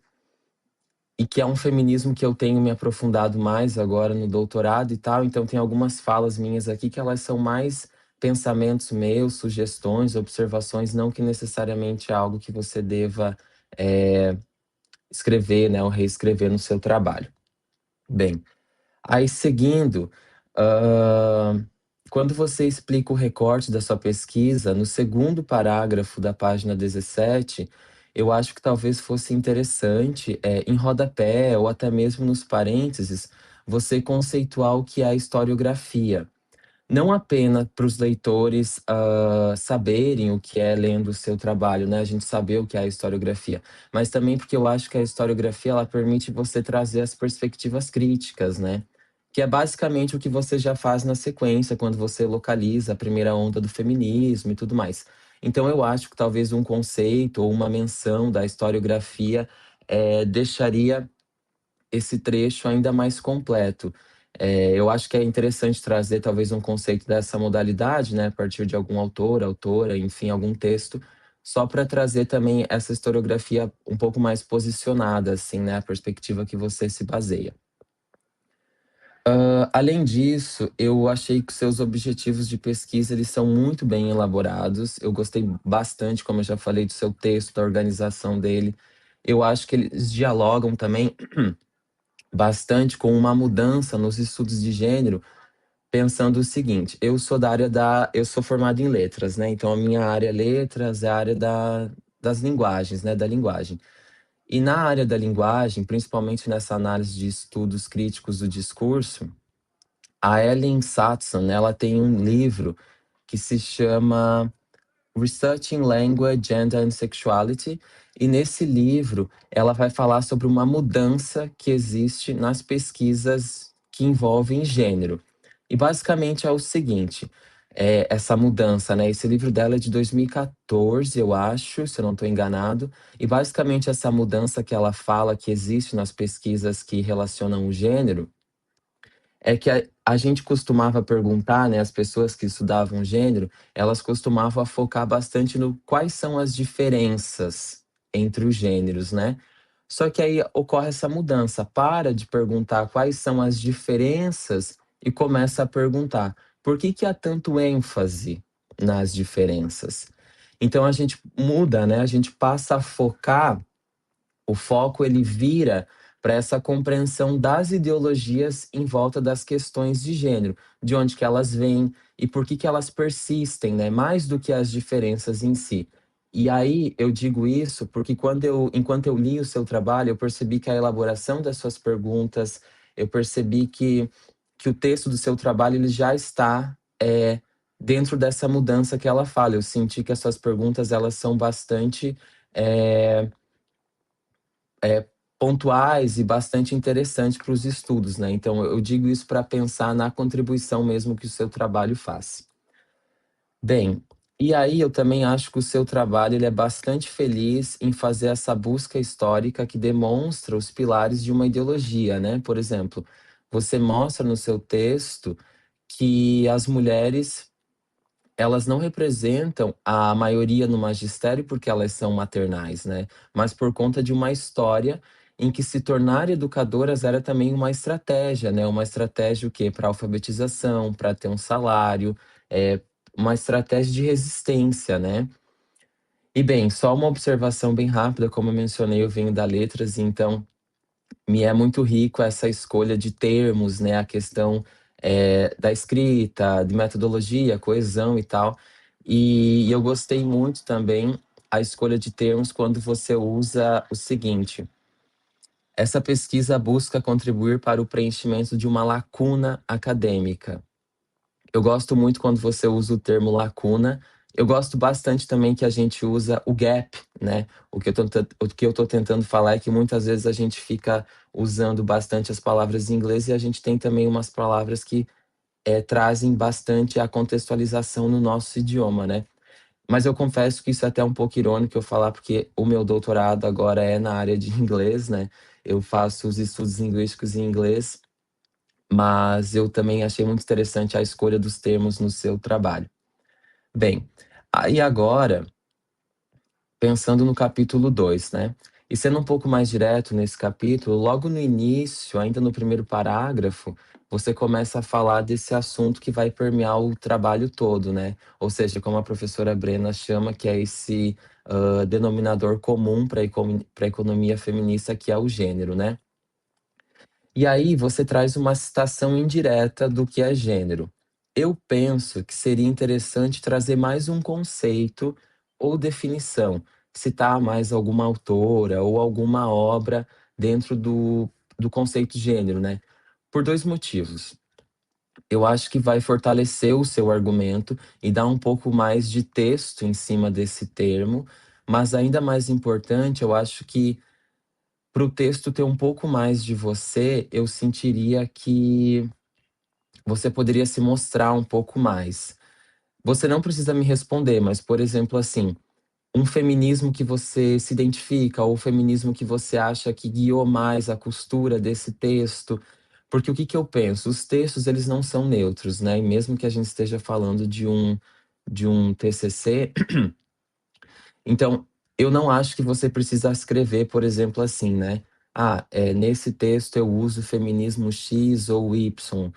que é um feminismo que eu tenho me aprofundado mais agora no doutorado e tal. Então tem algumas falas minhas aqui que elas são mais pensamentos meus, sugestões, observações, não que necessariamente é algo que você deva escrever, né, ou reescrever no seu trabalho. Bem, aí seguindo, quando você explica o recorte da sua pesquisa, no segundo parágrafo da página 17, eu acho que talvez fosse interessante, em rodapé ou até mesmo nos parênteses, você conceituar o que é a historiografia. Não apenas para os leitores saberem o que é lendo o seu trabalho, né? A gente saber o que é a historiografia, mas também porque eu acho que a historiografia ela permite você trazer as perspectivas críticas, né? Que é basicamente o que você já faz na sequência, quando você localiza a primeira onda do feminismo e tudo mais. Então eu acho que talvez um conceito ou uma menção da historiografia deixaria esse trecho ainda mais completo. Eu acho que é interessante trazer talvez um conceito dessa modalidade, né, a partir de algum autor, autora, enfim, algum texto, só para trazer também essa historiografia um pouco mais posicionada, assim, né, a perspectiva que você se baseia. Além disso, eu achei que seus objetivos de pesquisa eles são muito bem elaborados. Eu gostei bastante, como eu já falei, do seu texto, da organização dele. Eu acho que eles dialogam também bastante com uma mudança nos estudos de gênero, pensando o seguinte: eu sou formado em letras, né? Então a minha área é letras, é a área das linguagens, né? Da linguagem. E na área da linguagem, principalmente nessa análise de estudos críticos do discurso, a Ellen Sattson, ela tem um livro que se chama Researching Language, Gender and Sexuality, e nesse livro ela vai falar sobre uma mudança que existe nas pesquisas que envolvem gênero. E basicamente é o seguinte, essa mudança, né? Esse livro dela é de 2014, eu acho, se eu não estou enganado, e basicamente essa mudança que ela fala que existe nas pesquisas que relacionam o gênero é que a gente costumava perguntar, né, as pessoas que estudavam gênero, elas costumavam focar bastante no quais são as diferenças entre os gêneros, né? Só que aí ocorre essa mudança, para de perguntar quais são as diferenças e começa a perguntar por que que há tanto ênfase nas diferenças. Então a gente muda, né? A gente passa a focar, o foco ele vira para essa compreensão das ideologias em volta das questões de gênero, de onde que elas vêm e por que que elas persistem, né? Mais do que as diferenças em si. E aí eu digo isso porque enquanto eu li o seu trabalho, eu percebi que a elaboração das suas perguntas, eu percebi que o texto do seu trabalho ele já está dentro dessa mudança que ela fala. Eu senti que as suas perguntas elas são bastante pontuais e bastante interessantes para os estudos, né? Então eu digo isso para pensar na contribuição mesmo que o seu trabalho faz. Bem, e aí eu também acho que o seu trabalho ele é bastante feliz em fazer essa busca histórica que demonstra os pilares de uma ideologia, né? Por exemplo, você mostra no seu texto que as mulheres elas não representam a maioria no magistério porque elas são maternais, né? Mas por conta de uma história em que se tornar educadoras era também uma estratégia, né? Uma estratégia o quê? Para alfabetização, para ter um salário, uma estratégia de resistência, né? E bem, só uma observação bem rápida, como eu mencionei, eu venho da letras, então me é muito rico essa escolha de termos, né? A questão da escrita, de metodologia, coesão e tal. E eu gostei muito também a escolha de termos quando você usa o seguinte: essa pesquisa busca contribuir para o preenchimento de uma lacuna acadêmica. Eu gosto muito quando você usa o termo lacuna. Eu gosto bastante também que a gente usa o gap, né? O que eu tô tentando falar é que muitas vezes a gente fica usando bastante as palavras em inglês e a gente tem também umas palavras que trazem bastante a contextualização no nosso idioma, né? Mas eu confesso que isso é até um pouco irônico eu falar, porque o meu doutorado agora é na área de inglês, né? Eu faço os estudos linguísticos em inglês, mas eu também achei muito interessante a escolha dos termos no seu trabalho. Bem, Aí agora, pensando no capítulo 2, né? E sendo um pouco mais direto nesse capítulo, logo no início, ainda no primeiro parágrafo, você começa a falar desse assunto que vai permear o trabalho todo, né? Ou seja, como a professora Brena chama, que é esse denominador comum para a economia feminista, que é o gênero, né? E aí você traz uma citação indireta do que é gênero. Eu penso que seria interessante trazer mais um conceito ou definição, citar mais alguma autora ou alguma obra dentro do conceito gênero, né? Por dois motivos. Eu acho que vai fortalecer o seu argumento e dar um pouco mais de texto em cima desse termo, mas ainda mais importante, eu acho que para o texto ter um pouco mais de você, eu sentiria que você poderia se mostrar um pouco mais. Você não precisa me responder, mas, por exemplo, assim, um feminismo que você se identifica, ou o feminismo que você acha que guiou mais a costura desse texto. Porque o que que eu penso? Os textos, eles não são neutros, né? E mesmo que a gente esteja falando de um TCC, então, eu não acho que você precisa escrever, por exemplo, assim, né? Ah, nesse texto eu uso feminismo X ou Y,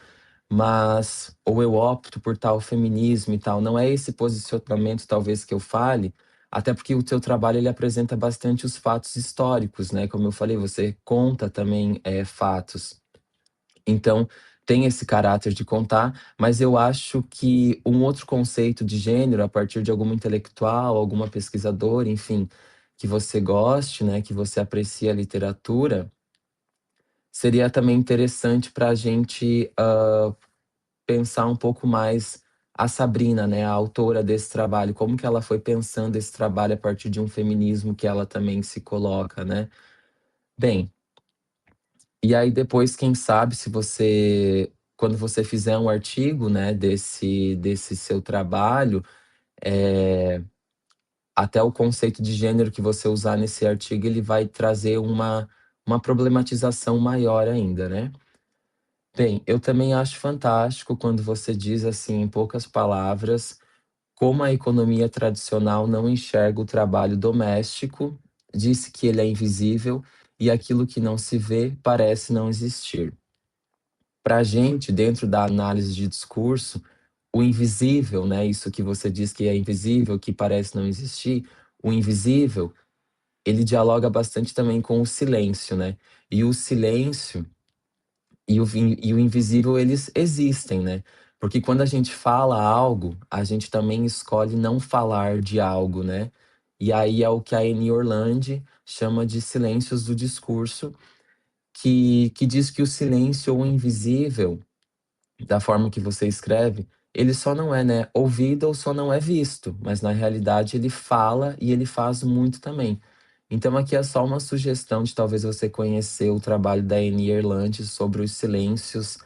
mas ou eu opto por tal feminismo e tal. Não é esse posicionamento, talvez, que eu fale, até porque o seu trabalho ele apresenta bastante os fatos históricos, né? Como eu falei, você conta também fatos. Então, tem esse caráter de contar, mas eu acho que um outro conceito de gênero, a partir de alguma intelectual, alguma pesquisadora, enfim, que você goste, né, que você aprecie a literatura, seria também interessante para a gente pensar um pouco mais a Sabrina, né, a autora desse trabalho, como que ela foi pensando esse trabalho a partir de um feminismo que ela também se coloca, né? Bem, e aí depois, quem sabe, se você, quando você fizer um artigo, né, desse seu trabalho, é, até o conceito de gênero que você usar nesse artigo, ele vai trazer uma problematização maior ainda, né? Bem, eu também acho fantástico quando você diz assim, em poucas palavras, como a economia tradicional não enxerga o trabalho doméstico, disse que ele é invisível e aquilo que não se vê parece não existir. Para a gente, dentro da análise de discurso, o invisível, né, isso que você diz que é invisível, que parece não existir, o invisível, ele dialoga bastante também com o silêncio, né? E o silêncio e o invisível, eles existem, né? Porque quando a gente fala algo, a gente também escolhe não falar de algo, né? E aí é o que a Annie Orlandi chama de silêncios do discurso, que diz que o silêncio ou o invisível da forma que você escreve, ele só não é, né, ouvido ou só não é visto, mas na realidade ele fala e ele faz muito também. Então aqui é só uma sugestão de talvez você conhecer o trabalho da Annie Erland sobre os silêncios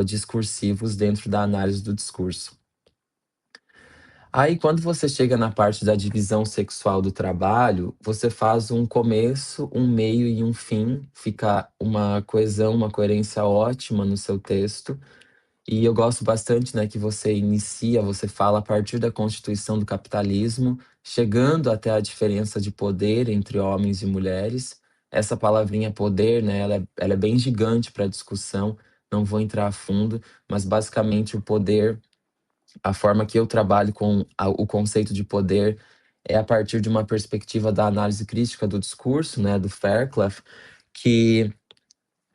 discursivos dentro da análise do discurso. Aí, quando você chega na parte da divisão sexual do trabalho, você faz um começo, um meio e um fim, fica uma coesão, uma coerência ótima no seu texto. E eu gosto bastante, né, que você inicia, você fala a partir da constituição do capitalismo, chegando até a diferença de poder entre homens e mulheres. Essa palavrinha poder, né, ela é bem gigante para a discussão, não vou entrar a fundo, mas basicamente o poder, a forma que eu trabalho com o conceito de poder é a partir de uma perspectiva da análise crítica do discurso, né, do Fairclough, que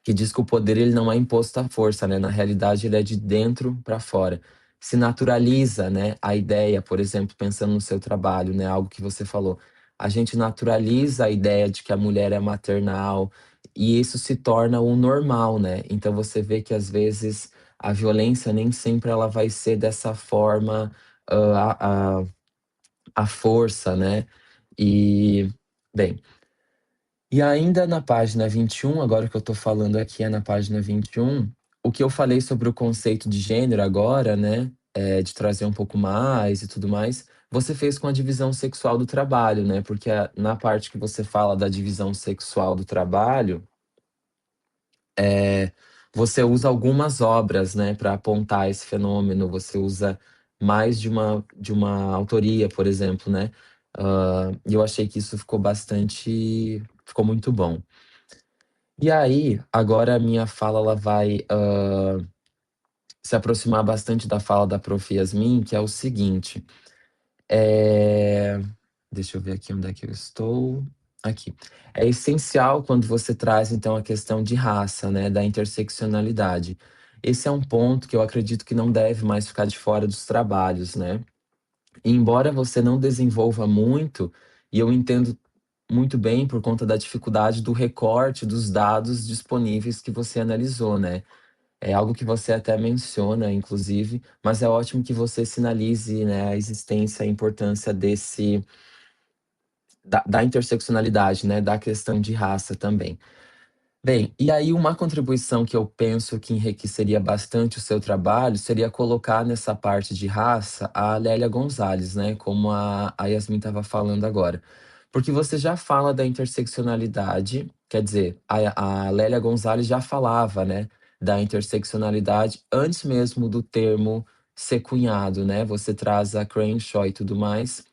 que diz que o poder ele não é imposto à força, né? Na realidade, ele é de dentro para fora. Se naturaliza, né, a ideia, por exemplo, pensando no seu trabalho, né, algo que você falou. A gente naturaliza a ideia de que a mulher é maternal e isso se torna o normal, né? Então você vê que às vezes a violência nem sempre ela vai ser dessa forma, a força, né? E, bem, e ainda na página 21, agora que eu tô falando aqui é na página 21, o que eu falei sobre o conceito de gênero agora, né, de trazer um pouco mais e tudo mais, você fez com a divisão sexual do trabalho, né, porque na parte que você fala da divisão sexual do trabalho, você usa algumas obras, né, para apontar esse fenômeno, você usa mais de uma autoria, por exemplo, né? E eu achei que isso ficou muito bom. E aí, agora a minha fala ela vai se aproximar bastante da fala da Prof. Yasmin, que é o seguinte. Deixa eu ver aqui onde é que eu estou. Aqui. É essencial quando você traz, então, a questão de raça, né, da interseccionalidade. Esse é um ponto que eu acredito que não deve mais ficar de fora dos trabalhos, né? E embora você não desenvolva muito, e eu entendo muito bem por conta da dificuldade do recorte dos dados disponíveis que você analisou, né? É algo que você até menciona, inclusive, mas é ótimo que você sinalize, né, a existência, a importância da interseccionalidade, né, da questão de raça também. Bem, e aí uma contribuição que eu penso que enriqueceria bastante o seu trabalho seria colocar nessa parte de raça a Lélia Gonzalez, né, como a Yasmin estava falando agora. Porque você já fala da interseccionalidade, quer dizer, a Lélia Gonzalez já falava, né, da interseccionalidade antes mesmo do termo ser cunhado, né? Você traz a Crenshaw e tudo mais.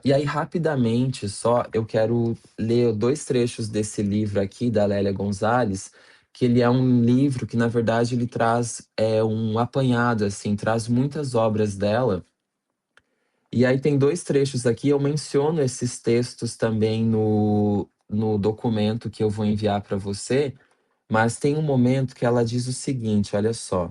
E aí, rapidamente, só eu quero ler 2 trechos desse livro aqui, da Lélia Gonzalez, que ele é um livro que, na verdade, ele traz um apanhado, assim, traz muitas obras dela. E aí tem 2 trechos aqui, eu menciono esses textos também no documento que eu vou enviar para você, mas tem um momento que ela diz o seguinte, olha só.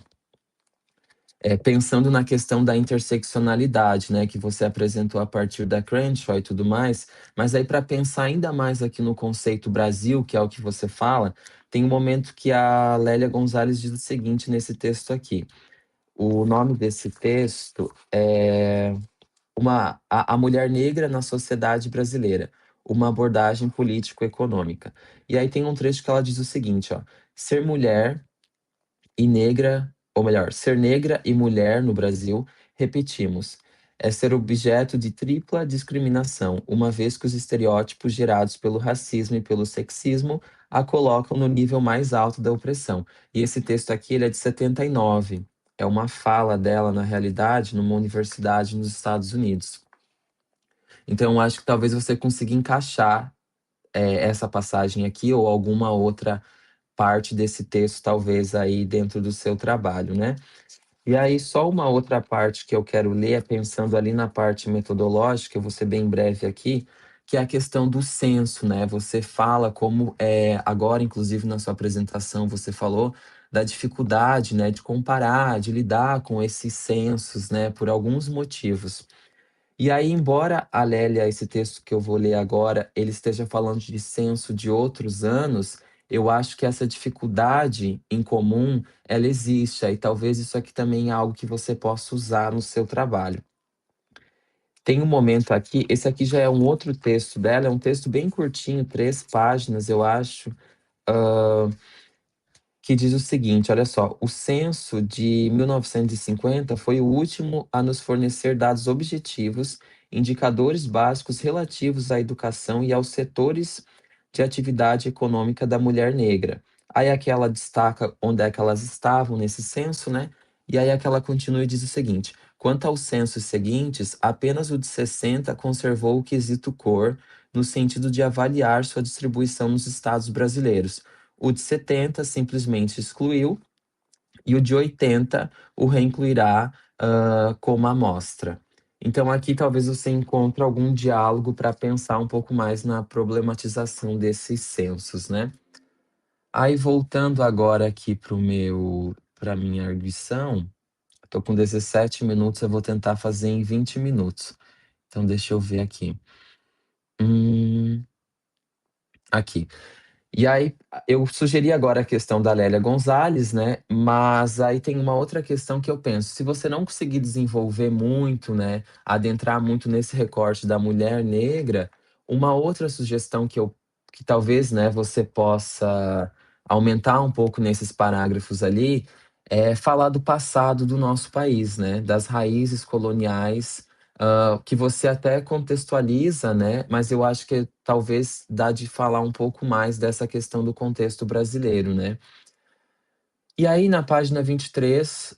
Pensando na questão da interseccionalidade, né, que você apresentou a partir da Crenshaw e tudo mais, mas aí para pensar ainda mais aqui no conceito Brasil, que é o que você fala, tem um momento que a Lélia Gonzalez diz o seguinte nesse texto aqui. O nome desse texto é a mulher negra na sociedade brasileira, uma abordagem político-econômica. E aí tem um trecho que ela diz o seguinte, ó, ser mulher e negra, ou melhor, ser negra e mulher no Brasil, repetimos, é ser objeto de tripla discriminação, uma vez que os estereótipos gerados pelo racismo e pelo sexismo a colocam no nível mais alto da opressão. E esse texto aqui ele é de 79. É uma fala dela, na realidade, numa universidade nos Estados Unidos. Então, eu acho que talvez você consiga encaixar essa passagem aqui ou alguma outra parte desse texto, talvez, aí dentro do seu trabalho, né? E aí, só uma outra parte que eu quero ler, pensando ali na parte metodológica, eu vou ser bem breve aqui, que é a questão do censo, né? Você fala como, agora, inclusive, na sua apresentação, você falou da dificuldade, né, de comparar, de lidar com esses censos, né, por alguns motivos. E aí, embora a Lélia, esse texto que eu vou ler agora, ele esteja falando de censo de outros anos, eu acho que essa dificuldade em comum, ela existe, e talvez isso aqui também é algo que você possa usar no seu trabalho. Tem um momento aqui, esse aqui já é um outro texto dela, é um texto bem curtinho, 3 páginas, eu acho, que diz o seguinte, olha só, o censo de 1950 foi o último a nos fornecer dados objetivos, indicadores básicos relativos à educação e aos setores de atividade econômica da mulher negra. Aí aqui ela destaca onde é que elas estavam nesse censo, né? E aí aqui ela continua e diz o seguinte, quanto aos censos seguintes, apenas o de 60 conservou o quesito cor, no sentido de avaliar sua distribuição nos estados brasileiros. O de 70 simplesmente excluiu, e o de 80 o reincluirá como amostra. Então, aqui talvez você encontre algum diálogo para pensar um pouco mais na problematização desses censos, né? Aí, voltando agora aqui para minha arguição, estou com 17 minutos, eu vou tentar fazer em 20 minutos. Então, deixa eu ver aqui. Aqui. E aí, eu sugeri agora a questão da Lélia Gonzalez, né? Mas aí tem uma outra questão que eu penso. Se você não conseguir desenvolver muito, né? Adentrar muito nesse recorte da mulher negra, uma outra sugestão que talvez, né, você possa aumentar um pouco nesses parágrafos ali, é falar do passado do nosso país, né? Das raízes coloniais que você até contextualiza, né? Mas eu acho que talvez dá de falar um pouco mais dessa questão do contexto brasileiro, né? E aí, na página 23,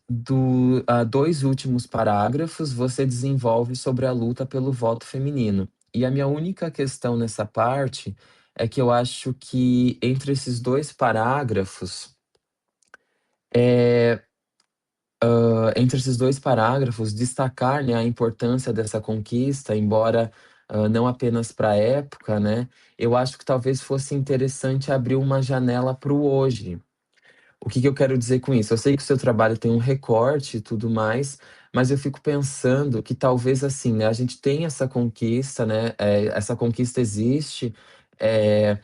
dois últimos parágrafos, você desenvolve sobre a luta pelo voto feminino. E a minha única questão nessa parte é que eu acho que entre esses dois parágrafos, é, entre esses dois parágrafos, destacar, né, a importância dessa conquista, embora não apenas para a época, né, eu acho que talvez fosse interessante abrir uma janela para o hoje. O que que eu quero dizer com isso? Eu sei que o seu trabalho tem um recorte e tudo mais, mas eu fico pensando que talvez assim, né, a gente tem essa conquista, né, essa conquista existe, eh,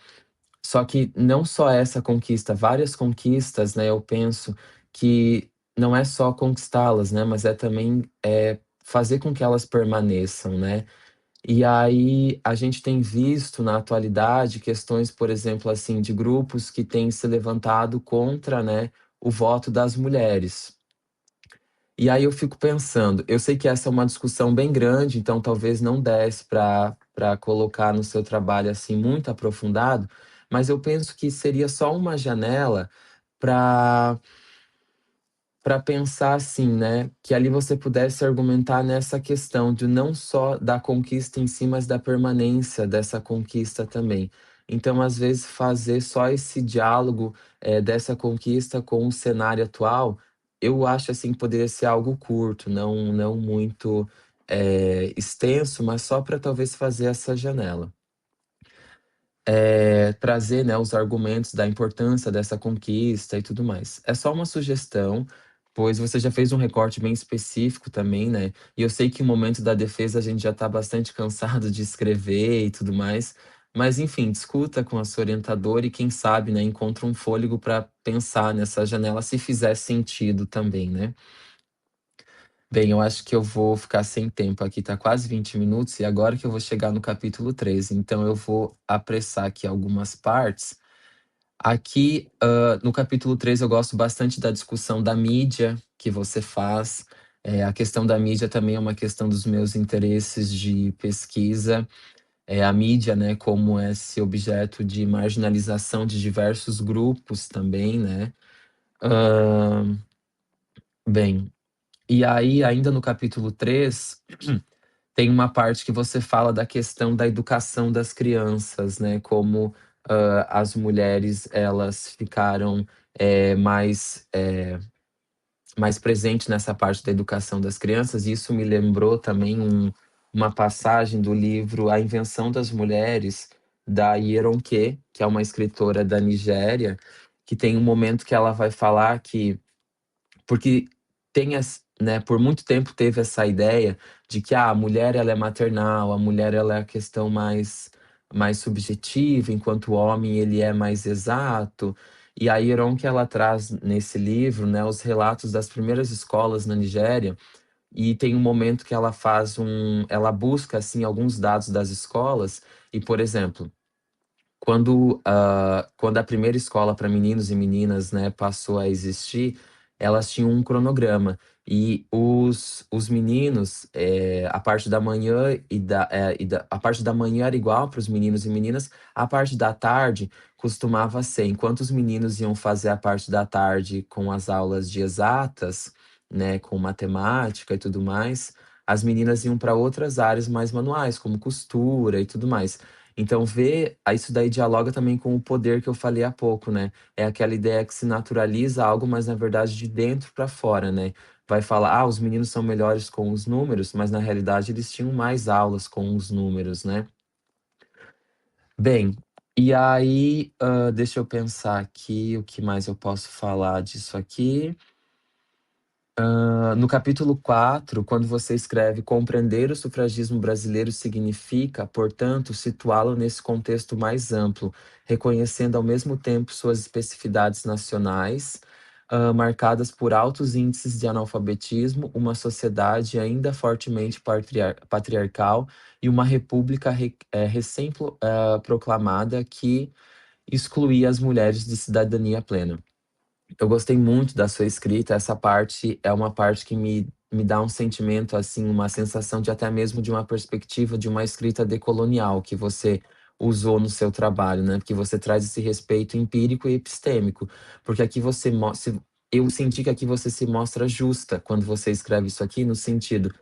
só que não só essa conquista, várias conquistas, né, eu penso que não é só conquistá-las, né, mas é também, fazer com que elas permaneçam, né. E aí a gente tem visto na atualidade questões, por exemplo, assim, de grupos que têm se levantado contra, né, o voto das mulheres. E aí eu fico pensando, eu sei que essa é uma discussão bem grande, então talvez não desse para colocar no seu trabalho, assim, muito aprofundado, mas eu penso que seria só uma janela para pensar assim, né, que ali você pudesse argumentar nessa questão de não só da conquista em si, mas da permanência dessa conquista também. Então, às vezes, fazer só esse diálogo, dessa conquista com o cenário atual, eu acho, assim, que poderia ser algo curto, não muito, extenso, mas só para talvez fazer essa janela. Trazer, né, os argumentos da importância dessa conquista e tudo mais. É só uma sugestão, pois você já fez um recorte bem específico também, né, e eu sei que o momento da defesa a gente já está bastante cansado de escrever e tudo mais, mas enfim, discuta com a sua orientadora e quem sabe, né, encontra um fôlego para pensar nessa janela se fizer sentido também, né. Bem, eu acho que eu vou ficar sem tempo aqui, tá quase 20 minutos, e agora que eu vou chegar no capítulo 13, então eu vou apressar aqui algumas partes. Aqui, no capítulo 13 eu gosto bastante da discussão da mídia que você faz. A questão da mídia também é uma questão dos meus interesses de pesquisa. A mídia, né, como esse objeto de marginalização de diversos grupos também, né. Hã, bem, e aí ainda no capítulo 3 tem uma parte que você fala da questão da educação das crianças, né, como, as mulheres elas ficaram, mais presentes nessa parte da educação das crianças, e isso me lembrou também uma passagem do livro A Invenção das Mulheres, da Yeronke, que é uma escritora da Nigéria, que tem um momento que ela vai falar que porque né, por muito tempo teve essa ideia de que, a mulher ela é maternal, a mulher ela é a questão mais subjetiva, enquanto o homem ele é mais exato. E a Iron que ela traz nesse livro, né, os relatos das primeiras escolas na Nigéria, e tem um momento que ela busca, assim, alguns dados das escolas e, por exemplo, quando a primeira escola para meninos e meninas, né, passou a existir, elas tinham um cronograma. E os meninos, a parte da manhã a parte da manhã era igual para os meninos e meninas, a parte da tarde costumava ser, enquanto os meninos iam fazer a parte da tarde com as aulas de exatas, né, com matemática e tudo mais, as meninas iam para outras áreas mais manuais, como costura e tudo mais. Então isso daí dialoga também com o poder que eu falei há pouco, né. É aquela ideia que se naturaliza algo, mas na verdade de dentro para fora, né. Vai falar: "Ah, os meninos são melhores com os números", mas na realidade eles tinham mais aulas com os números, né. Bem, e aí, deixa eu pensar aqui o que mais eu posso falar disso aqui. No capítulo 4, quando você escreve: "Compreender o sufragismo brasileiro significa, portanto, situá-lo nesse contexto mais amplo, reconhecendo ao mesmo tempo suas especificidades nacionais, marcadas por altos índices de analfabetismo, uma sociedade ainda fortemente patriarcal e uma república proclamada que excluía as mulheres de cidadania plena". Eu gostei muito da sua escrita, essa parte é uma parte que me dá um sentimento, assim, uma sensação de até mesmo de uma perspectiva de uma escrita decolonial que você usou no seu trabalho, né, porque você traz esse respeito empírico e epistêmico, porque aqui você eu senti que aqui você se mostra justa quando você escreve isso aqui, no sentido,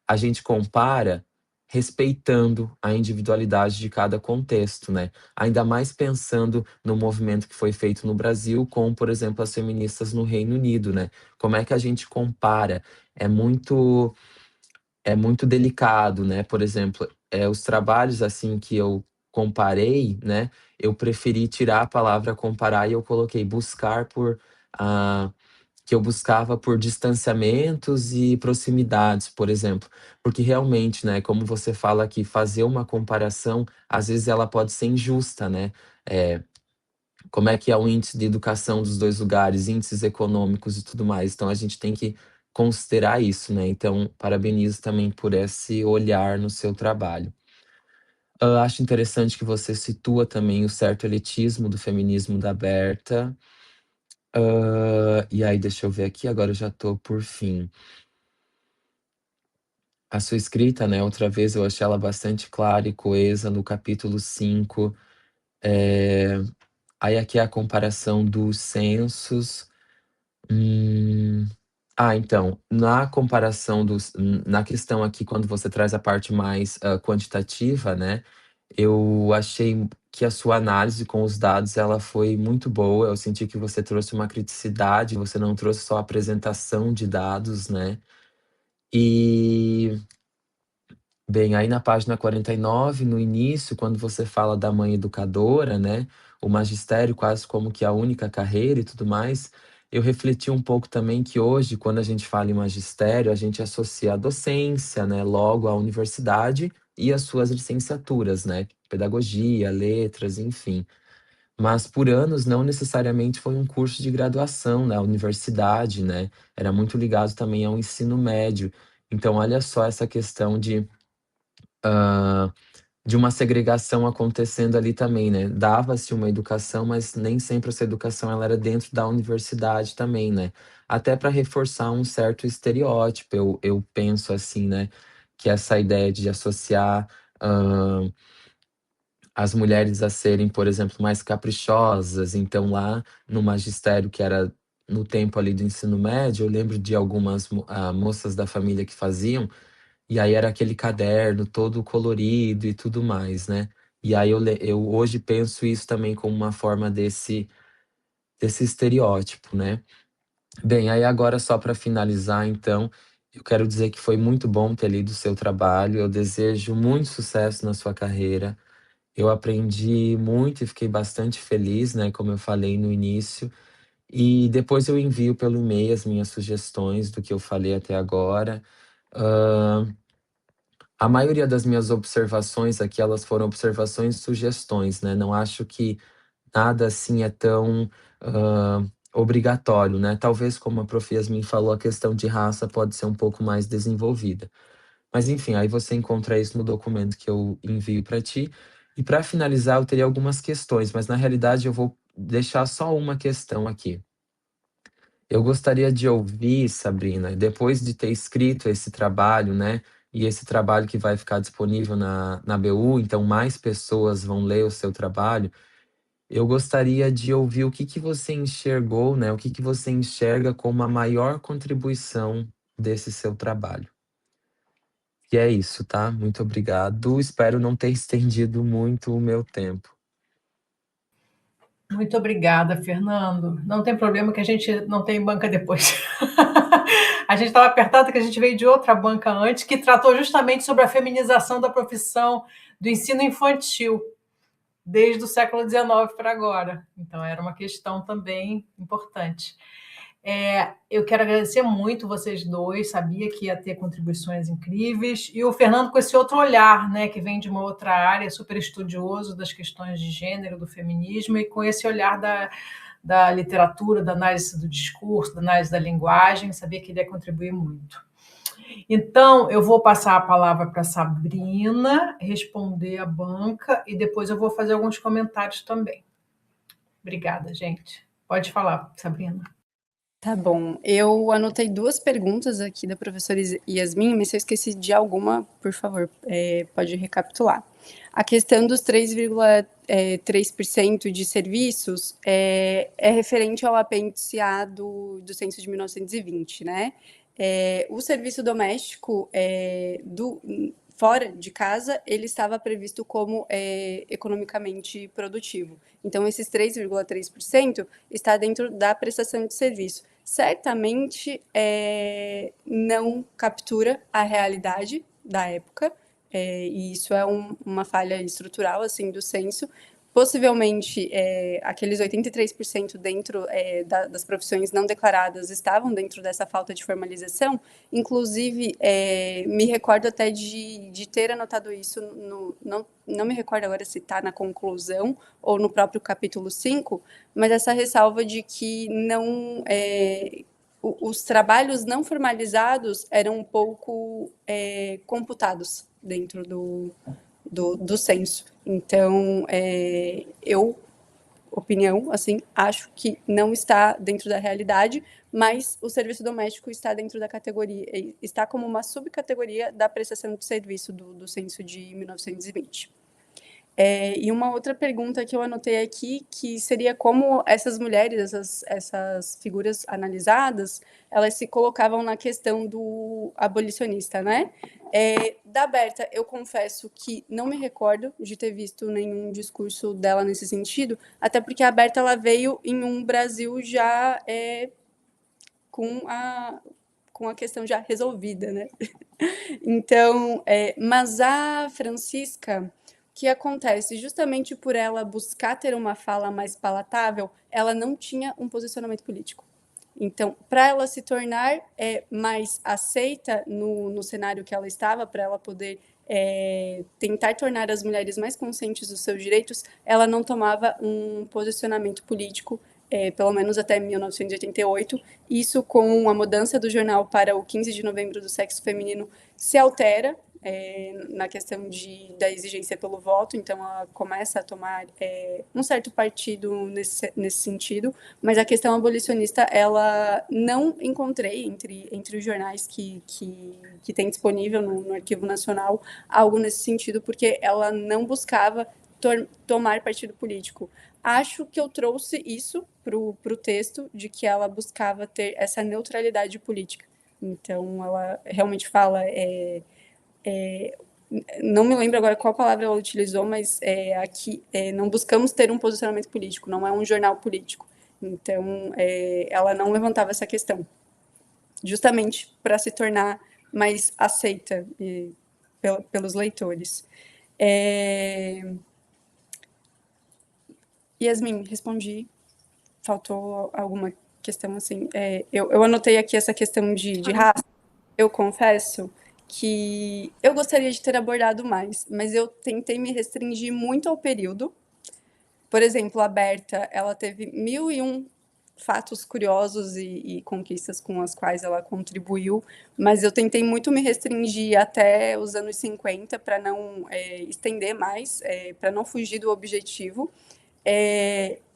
a gente compara respeitando a individualidade de cada contexto, né? Ainda mais pensando no movimento que foi feito no Brasil com, por exemplo, as feministas no Reino Unido, né? Como é que a gente compara? É muito é muito delicado, né? Por exemplo, os trabalhos assim que eu comparei, né? Eu preferi tirar a palavra comparar e eu coloquei buscar por ah, que eu buscava por distanciamentos e proximidades, por exemplo. Porque realmente, né, como você fala aqui, fazer uma comparação, às vezes ela pode ser injusta, né? Eh, como é que é o índice de educação dos 2 lugares, índices econômicos e tudo mais. Então a gente tem que considerar isso, né. Então parabenizo também por esse olhar no seu trabalho. Acho interessante que você situa também o certo elitismo do feminismo da Berta. E aí deixa eu ver aqui, agora eu já tô por fim. A sua escrita, né, outra vez eu achei ela bastante clara e coesa no capítulo 5. Aí aqui é a comparação dos censos. Hum. Então, na comparação na questão aqui quando você traz a parte mais, quantitativa, né, eu achei que a sua análise com os dados ela foi muito boa, eu senti que você trouxe uma criticidade, você não trouxe só a apresentação de dados, né. E Bem, aí na página 49, no início, quando você fala da mãe educadora, né, o magistério quase como que a única carreira e tudo mais, eu refleti um pouco também que hoje, quando a gente fala em magistério, a gente associa a docência, né, logo a universidade e as suas licenciaturas, né, pedagogia, letras, enfim. Mas por anos não necessariamente foi um curso de graduação na universidade, né, era muito ligado também ao ensino médio. Então olha só essa questão hã, de uma segregação acontecendo ali também, né. Dava-se uma educação, mas nem sempre essa educação ela era dentro da universidade também, né. Até para reforçar um certo estereótipo, eu penso assim, né, que essa ideia de associar, hã, as mulheres a serem, por exemplo, mais caprichosas, então lá no magistério que era no tempo ali do ensino médio, eu lembro de algumas moças da família que faziam, e aí era aquele caderno todo colorido e tudo mais, né. E aí eu hoje penso isso também como uma forma desse estereótipo, né. Bem, aí agora só para finalizar então, eu quero dizer que foi muito bom ter lido o seu trabalho, eu desejo muito sucesso na sua carreira. Eu aprendi muito e fiquei bastante feliz, né, como eu falei no início, e depois eu envio pelo e-mail as minhas sugestões do que eu falei até agora. Hã A maioria das minhas observações aqui, elas foram observações e sugestões, né, não acho que nada, assim, é tão, obrigatório, né. Talvez, como a prof. Yasmin falou, a questão de raça pode ser um pouco mais desenvolvida. Mas enfim, aí você encontra isso no documento que eu envio para ti. E para finalizar, eu teria algumas questões, mas na realidade eu vou deixar só uma questão aqui. Eu gostaria de ouvir, Sabrina, depois de ter escrito esse trabalho, né, e esse trabalho que vai ficar disponível na BU, então mais pessoas vão ler o seu trabalho, eu gostaria de ouvir o que que você enxergou, né, o que que você enxerga como a maior contribuição desse seu trabalho. E é isso, tá? Muito obrigado, espero não ter estendido muito o meu tempo. Muito obrigada, Fernando. Não tem problema que a gente não tem banca depois. A gente estava apertado que a gente veio de outra banca antes, que tratou justamente sobre a feminização da profissão do ensino infantil, desde o século XIX para agora. Então, era uma questão também importante. Eu quero agradecer muito vocês dois, sabia que ia ter contribuições incríveis, e o Fernando com esse outro olhar, né, que vem de uma outra área, super estudioso das questões de gênero, do feminismo, e com esse olhar da literatura, da análise do discurso, da análise da linguagem, sabia que ele ia contribuir muito. Então, eu vou passar a palavra para a Sabrina, responder a banca, e depois eu vou fazer alguns comentários também. Obrigada, gente. Pode falar, Sabrina. Tá bom. Eu anotei 2 perguntas aqui da professora Yasmin, mas se eu esqueci de alguma, por favor, pode recapitular. A questão dos 3% de serviços é referente ao apêndice A do censo de 1920, né? O serviço doméstico fora de casa, ele estava previsto como economicamente produtivo. Então, esses 3,3% está dentro da prestação de serviço. Certamente não captura a realidade da época, e isso é uma falha estrutural assim, do censo. Possivelmente, aqueles 83% dentro das profissões não declaradas estavam dentro dessa falta de formalização. Inclusive, me recordo até de ter anotado isso, não me recordo agora se está na conclusão ou no próprio capítulo 5, mas essa ressalva de que os trabalhos não formalizados eram um pouco computados dentro do censo. Então, opinião, assim, acho que não está dentro da realidade, mas o serviço doméstico está dentro da categoria, está como uma subcategoria da prestação de serviço do censo de 1920. E uma outra pergunta que eu anotei aqui, que seria como essas mulheres, essas figuras analisadas, elas se colocavam na questão do abolicionista, né? Da Berta, eu confesso que não me recordo de ter visto nenhum discurso dela nesse sentido, até porque a Berta ela veio em um Brasil já com a questão já resolvida, né? Então, mas a Francisca, o que acontece? Justamente por ela buscar ter uma fala mais palatável, ela não tinha um posicionamento político. Então, para ela se tornar mais aceita no cenário que ela estava, para ela poder tentar tornar as mulheres mais conscientes dos seus direitos, ela não tomava um posicionamento político, pelo menos até 1988. Isso, com a mudança do jornal para o 15 de novembro do sexo feminino, se altera na questão da exigência pelo voto, então ela começa a tomar um certo partido nesse sentido, mas a questão abolicionista, ela não encontrei entre os jornais que tem disponível no Arquivo Nacional algo nesse sentido, porque ela não buscava tomar partido político. Acho que eu trouxe isso para o texto, de que ela buscava ter essa neutralidade política. Então, ela realmente fala... não me lembro agora qual palavra ela utilizou, mas aqui não buscamos ter um posicionamento político, não é um jornal político. Então, ela não levantava essa questão, justamente para se tornar mais aceita pelos leitores. Yasmin, respondi. Faltou alguma questão assim? Eu anotei aqui essa questão de raça. Eu confesso que eu gostaria de ter abordado mais, mas eu tentei me restringir muito ao período. Por exemplo, a Berta, ela teve 1001 fatos curiosos e conquistas com as quais ela contribuiu, mas eu tentei muito me restringir até os anos 50 para não estender mais, para não fugir do objetivo.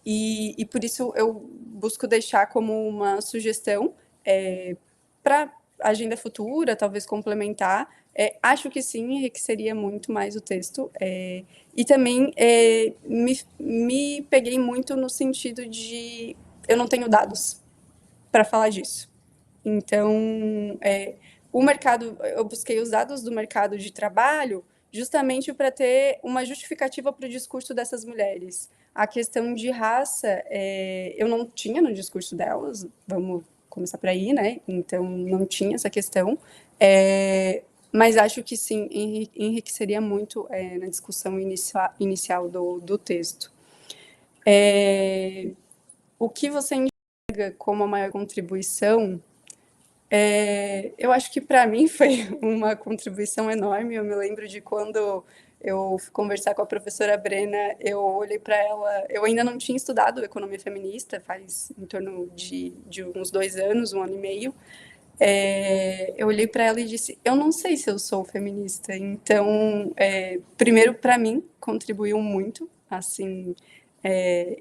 E por isso eu busco deixar como uma sugestão para agenda futura, talvez complementar. Acho que sim, enriqueceria muito mais o texto. E também me peguei muito no sentido de eu não tenho dados para falar disso. Então, o mercado, eu busquei os dados do mercado de trabalho justamente para ter uma justificativa para o discurso dessas mulheres. A questão de raça, eu não tinha no discurso delas, vamos começar por aí, né? Então, não tinha essa questão, mas acho que sim, enriqueceria muito na discussão inicial do texto. O que você enxerga como a maior contribuição? Eu acho que para mim foi uma contribuição enorme. Eu me lembro de quando eu fui conversar com a professora Brena, eu olhei para ela, eu ainda não tinha estudado economia feminista, faz em torno de uns 2 anos, 1 ano e meio. Eu olhei para ela e disse, eu não sei se eu sou feminista. Então, primeiro, para mim, contribuiu muito, assim,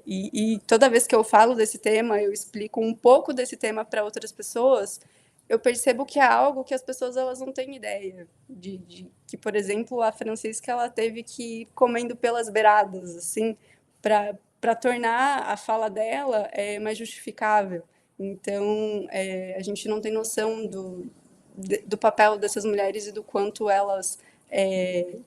e toda vez que eu falo desse tema, eu explico um pouco desse tema para outras pessoas, eu percebo que é algo que as pessoas elas não têm ideia de que, por exemplo, a Francisca ela teve que ir comendo pelas beiradas, assim, para tornar a fala dela mais justificável. Então, a gente não tem noção do papel dessas mulheres e do quanto elas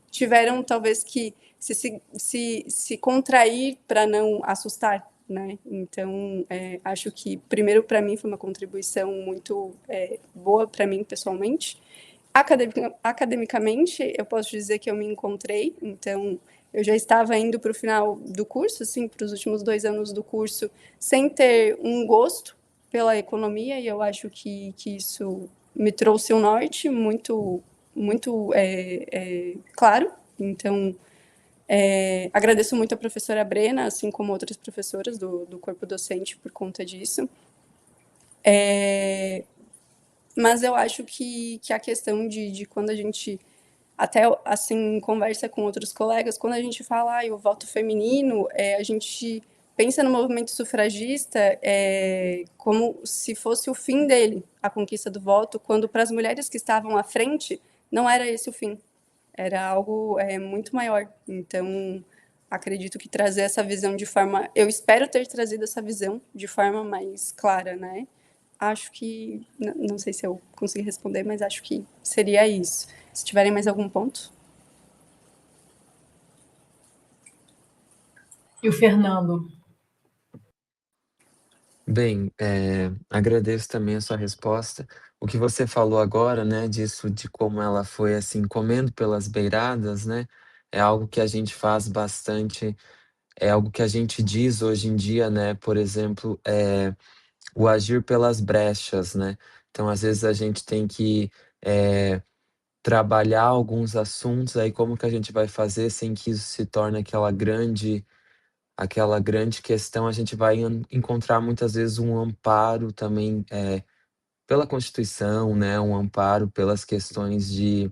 tiveram, talvez, que se contrair para não assustar, né? Então, acho que, primeiro, para mim, foi uma contribuição muito boa para mim, pessoalmente. Academicamente, eu posso dizer que eu me encontrei, então, eu já estava indo para o final do curso, assim, para os últimos 2 anos do curso, sem ter um gosto pela economia, e eu acho que isso me trouxe um norte muito, muito claro. Então, agradeço muito a professora Brena, assim como outras professoras do corpo docente por conta disso. Mas eu acho que a questão de quando a gente até assim conversa com outros colegas, quando a gente fala o voto feminino, a gente pensa no movimento sufragista como se fosse o fim dele, a conquista do voto, quando para as mulheres que estavam à frente não era esse o fim, era algo muito maior. Então, acredito que trazer essa visão de forma... Eu espero ter trazido essa visão de forma mais clara, né? Acho que... Não sei se eu consegui responder, mas acho que seria isso. Se tiverem mais algum ponto. E o Fernando? Bem, agradeço também a sua resposta. O que você falou agora, né, disso de como ela foi assim comendo pelas beiradas, né, é algo que a gente faz bastante, é algo que a gente diz hoje em dia, né, por exemplo, o agir pelas brechas, né. Então, às vezes a gente tem que trabalhar alguns assuntos, aí como que a gente vai fazer sem que isso se torne aquela grande questão, a gente vai encontrar muitas vezes um amparo também, pela Constituição, né, um amparo pelas questões de,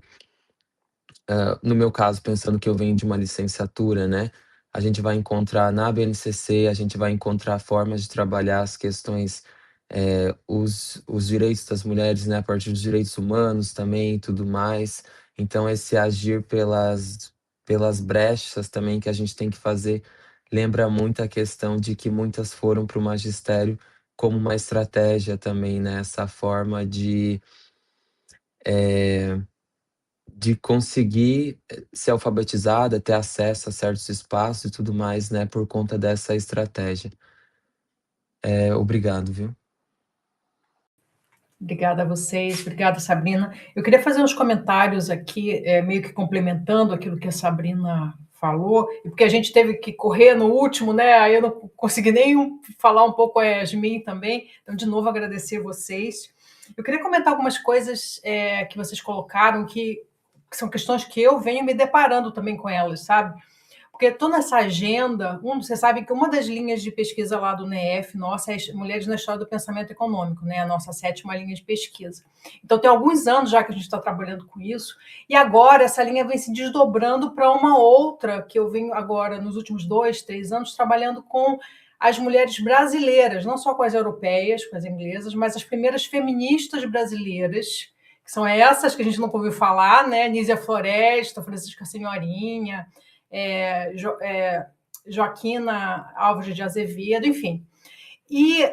no meu caso, pensando que eu venho de uma licenciatura, né, a gente vai encontrar na BNCC, a gente vai encontrar formas de trabalhar as questões, os direitos das mulheres, né, a partir dos direitos humanos também e tudo mais. Então esse agir pelas brechas também que a gente tem que fazer, lembra muito a questão de que muitas foram para o magistério como uma estratégia também, né, essa forma de conseguir ser alfabetizada, ter acesso a certos espaços e tudo mais, né, por conta dessa estratégia. Obrigado, viu. Obrigada a vocês, obrigada, Sabrina. Eu queria fazer uns comentários aqui, meio que complementando aquilo que a Sabrina falou, e porque a gente teve que correr no último, né? Aí eu não consegui nem falar um pouco a Yasmin também. Então, de novo, agradecer vocês. Eu queria comentar algumas coisas que vocês colocaram, que são questões que eu venho me deparando também com elas, sabe? Porque estou nessa agenda, você sabe que uma das linhas de pesquisa lá do NEF, nossa, é Mulheres na História do Pensamento Econômico, né? A nossa 7ª linha de pesquisa. Então, tem alguns anos já que a gente está trabalhando com isso, e agora essa linha vem se desdobrando para uma outra, que eu venho agora, nos últimos 2, 3 anos, trabalhando com as mulheres brasileiras, não só com as europeias, com as inglesas, mas as primeiras feministas brasileiras, que são essas que a gente não ouviu falar, né? Nízia Floresta, Francisca Senhorinha, Joaquina Alves de Azevedo, enfim. E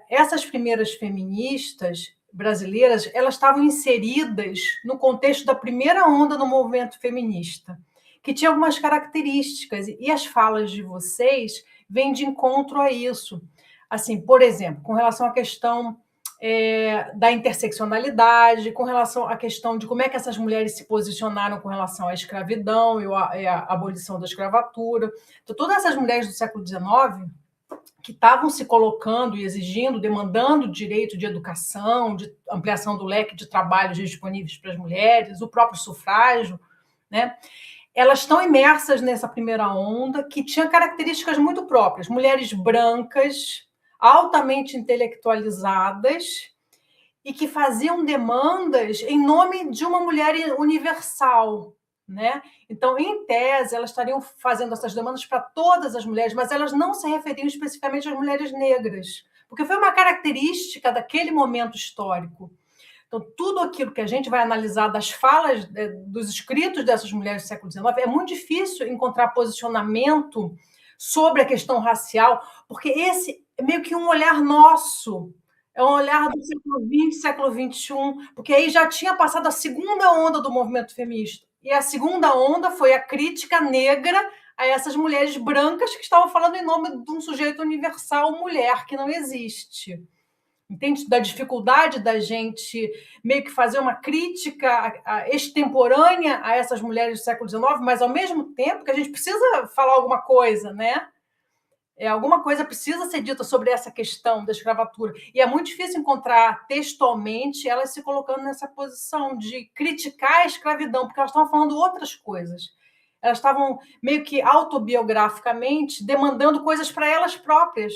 essas primeiras feministas brasileiras, elas estavam inseridas no contexto da primeira onda do movimento feminista, que tinha algumas características, e as falas de vocês vêm de encontro a isso. Assim, por exemplo, com relação à questão da interseccionalidade, com relação à questão de como é que essas mulheres se posicionaram com relação à escravidão e à abolição da escravatura. Então, todas essas mulheres do século XIX que estavam se colocando e exigindo, demandando direito de educação, de ampliação do leque de trabalhos disponíveis para as mulheres, o próprio sufrágio, né? Elas estão imersas nessa primeira onda, que tinha características muito próprias. Mulheres brancas, altamente intelectualizadas e que faziam demandas em nome de uma mulher universal, né? Então, em tese, elas estariam fazendo essas demandas para todas as mulheres, mas elas não se referiam especificamente às mulheres negras, porque foi uma característica daquele momento histórico. Então, tudo aquilo que a gente vai analisar das falas, dos escritos dessas mulheres do século XIX, é muito difícil encontrar posicionamento sobre a questão racial, porque esse é meio que um olhar nosso, é um olhar do século XX, século XXI, porque aí já tinha passado a segunda onda do movimento feminista, e a segunda onda foi a crítica negra a essas mulheres brancas que estavam falando em nome de um sujeito universal, mulher, que não existe. Entende? Da dificuldade da gente meio que fazer uma crítica extemporânea a essas mulheres do século XIX, mas ao mesmo tempo que a gente precisa falar alguma coisa, né? Alguma coisa precisa ser dita sobre essa questão da escravatura. E é muito difícil encontrar textualmente elas se colocando nessa posição de criticar a escravidão, porque elas estavam falando outras coisas. Elas estavam meio que autobiograficamente demandando coisas para elas próprias,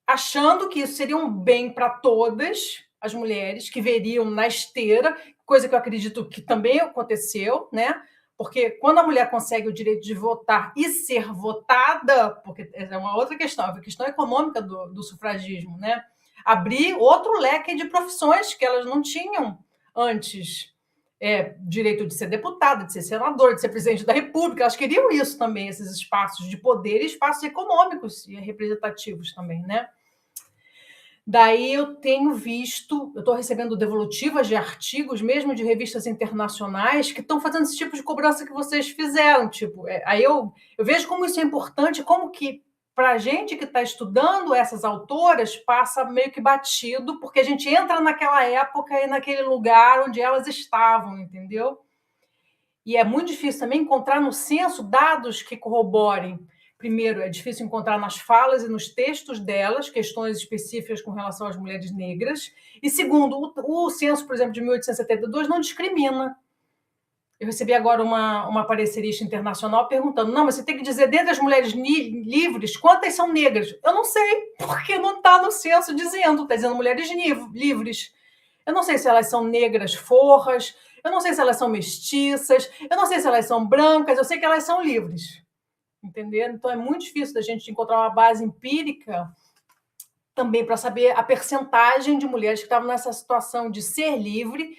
achando que isso seria um bem para todas as mulheres que veriam na esteira, coisa que eu acredito que também aconteceu, né? Porque quando a mulher consegue o direito de votar e ser votada, porque é uma outra questão, é a questão econômica do sufragismo, né? Abrir outro leque de profissões que elas não tinham antes. Direito de ser deputada, de ser senadora, de ser presidente da República, elas queriam isso também, esses espaços de poder e espaços econômicos e representativos também, né? Daí eu tenho visto, eu estou recebendo devolutivas de artigos, mesmo de revistas internacionais, que estão fazendo esse tipo de cobrança que vocês fizeram. Aí eu vejo como isso é importante, como que, para a gente que está estudando essas autoras, passa meio que batido, porque a gente entra naquela época e naquele lugar onde elas estavam, entendeu? E é muito difícil também encontrar no censo dados que corroborem. Primeiro, é difícil encontrar nas falas e nos textos delas questões específicas com relação às mulheres negras. E segundo, o censo, por exemplo, de 1872 não discrimina. Eu recebi agora uma parecerista internacional perguntando, não, mas você tem que dizer, dentre as mulheres livres, quantas são negras? Eu não sei, porque não está no censo dizendo, está dizendo mulheres livres. Eu não sei se elas são negras forras, eu não sei se elas são mestiças, eu não sei se elas são brancas, eu sei que elas são livres. Entender? Então, é muito difícil da gente encontrar uma base empírica também para saber a percentagem de mulheres que estavam nessa situação de ser livre,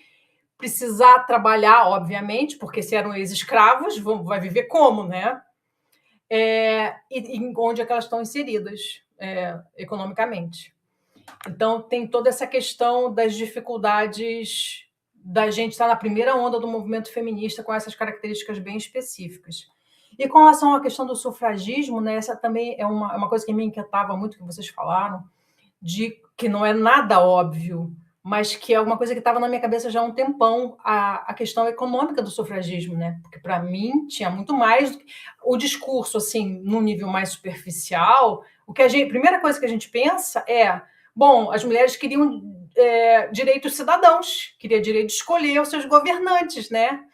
precisar trabalhar, obviamente, porque se eram ex-escravos, vai viver como, né? E onde é que elas estão inseridas economicamente. Então, tem toda essa questão das dificuldades da gente estar na primeira onda do movimento feminista com essas características bem específicas. E com relação à questão do sufragismo, né, essa também é uma coisa que me inquietava muito, que vocês falaram, de que não é nada óbvio, mas que é uma coisa que estava na minha cabeça já há um tempão, a questão econômica do sufragismo, né? Porque, para mim, tinha muito mais do que o discurso, assim, num nível mais superficial. Primeira coisa que a gente pensa é, bom, as mulheres queriam direitos cidadãos, queriam direito de escolher os seus governantes, né?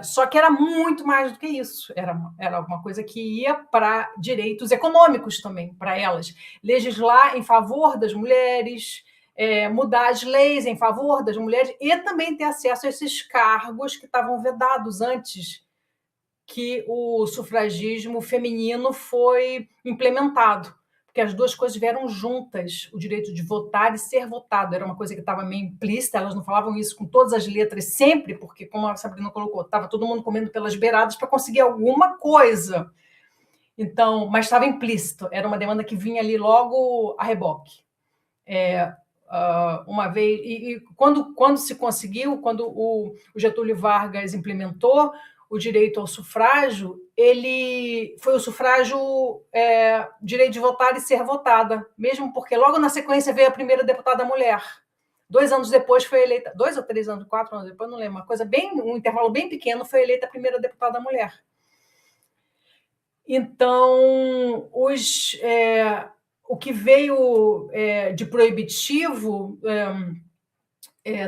Só que era muito mais do que isso. Era uma coisa que ia para direitos econômicos também, para elas. Legislar em favor das mulheres, mudar as leis em favor das mulheres e também ter acesso a esses cargos que estavam vedados antes que o sufragismo feminino foi implementado. Porque as duas coisas vieram juntas, o direito de votar e ser votado. Era uma coisa que estava meio implícita, elas não falavam isso com todas as letras sempre, porque, como a Sabrina colocou, estava todo mundo comendo pelas beiradas para conseguir alguma coisa. Então, mas estava implícito, era uma demanda que vinha ali logo a reboque. Uma vez, e quando se conseguiu, quando o Getúlio Vargas implementou o direito ao sufrágio, ele foi o sufrágio direito de votar e ser votada, mesmo porque logo na sequência veio a primeira deputada mulher. 2 anos depois foi eleita, 2 ou 3 anos, 4 anos depois, não lembro, um intervalo bem pequeno, foi eleita a primeira deputada mulher. Então, o que veio de proibitivo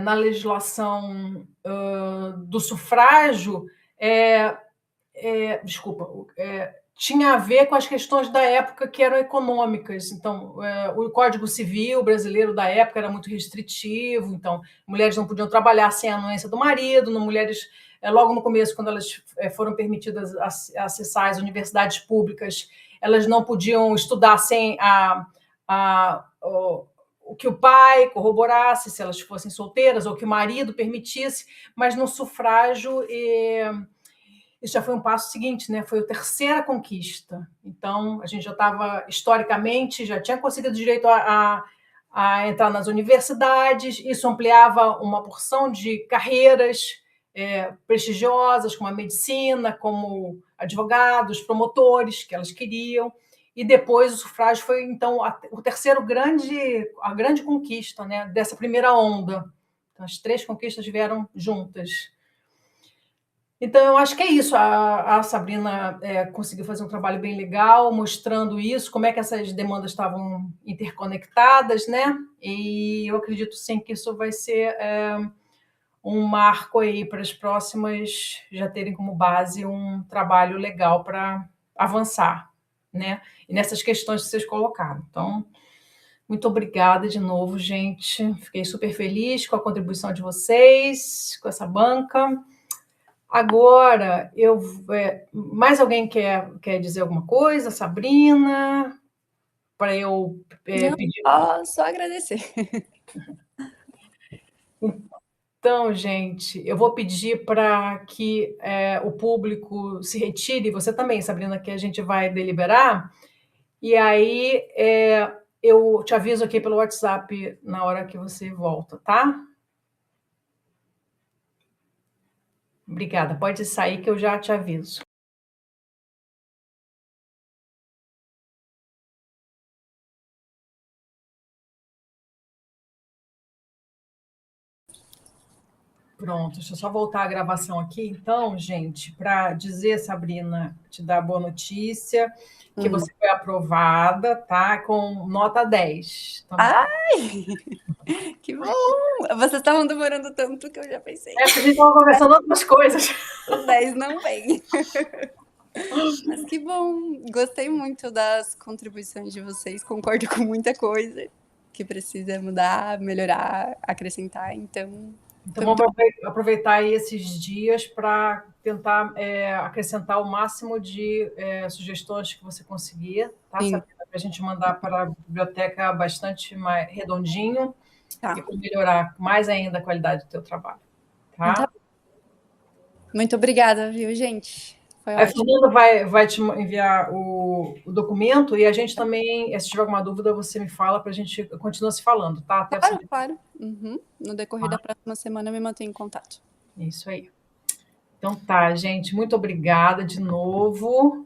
na legislação do sufrágio tinha a ver com as questões da época que eram econômicas. Então, o Código Civil brasileiro da época era muito restritivo, então, mulheres não podiam trabalhar sem a anuência do marido, mulheres, logo no começo, quando elas foram permitidas acessar as universidades públicas, elas não podiam estudar sem o que o pai corroborasse se elas fossem solteiras, ou que o marido permitisse, mas no sufrágio isso já foi um passo seguinte, né? Foi a terceira conquista. Então, a gente já estava, historicamente, já tinha conseguido direito a entrar nas universidades, isso ampliava uma porção de carreiras prestigiosas, como a medicina, como advogados, promotores, que elas queriam, e depois o sufrágio foi, então, a grande conquista, né, dessa primeira onda. Então, as 3 conquistas vieram juntas. Então, eu acho que é isso. A Sabrina conseguiu fazer um trabalho bem legal, mostrando isso, como é que essas demandas estavam interconectadas, né? E eu acredito, sim, que isso vai ser um marco aí para as próximas já terem como base um trabalho legal para avançar, né? E nessas questões que vocês colocaram. Então, muito obrigada de novo, gente. Fiquei super feliz com a contribuição de vocês, com essa banca. Agora, mais alguém quer dizer alguma coisa? Sabrina? Para eu pedir. Só agradecer. Então, gente, eu vou pedir para que o público se retire, você também, Sabrina, que a gente vai deliberar, e aí eu te aviso aqui pelo WhatsApp na hora que você volta, tá? Obrigada, pode sair que eu já te aviso. Pronto, deixa eu só voltar a gravação aqui, então, gente, para dizer, Sabrina, te dar a boa notícia, que você foi aprovada, tá? Com nota 10. Ai! Que bom! Vocês estavam demorando tanto que eu já pensei. Porque a gente estava conversando outras coisas. O 10 não vem. Mas que bom! Gostei muito das contribuições de vocês, concordo com muita coisa que precisa mudar, melhorar, acrescentar, então vamos aproveitar aí esses dias para tentar acrescentar o máximo de sugestões que você conseguir, tá? Para a gente mandar para a biblioteca bastante mais redondinho e para melhorar mais ainda a qualidade do teu trabalho, tá? Muito obrigada, viu, gente? A Fernanda vai te enviar o documento e a gente também, se tiver alguma dúvida, você me fala para a gente continuar se falando, tá? Até Claro. No decorrer da próxima semana eu me mantenho em contato. Isso aí. Então tá, gente, muito obrigada de novo.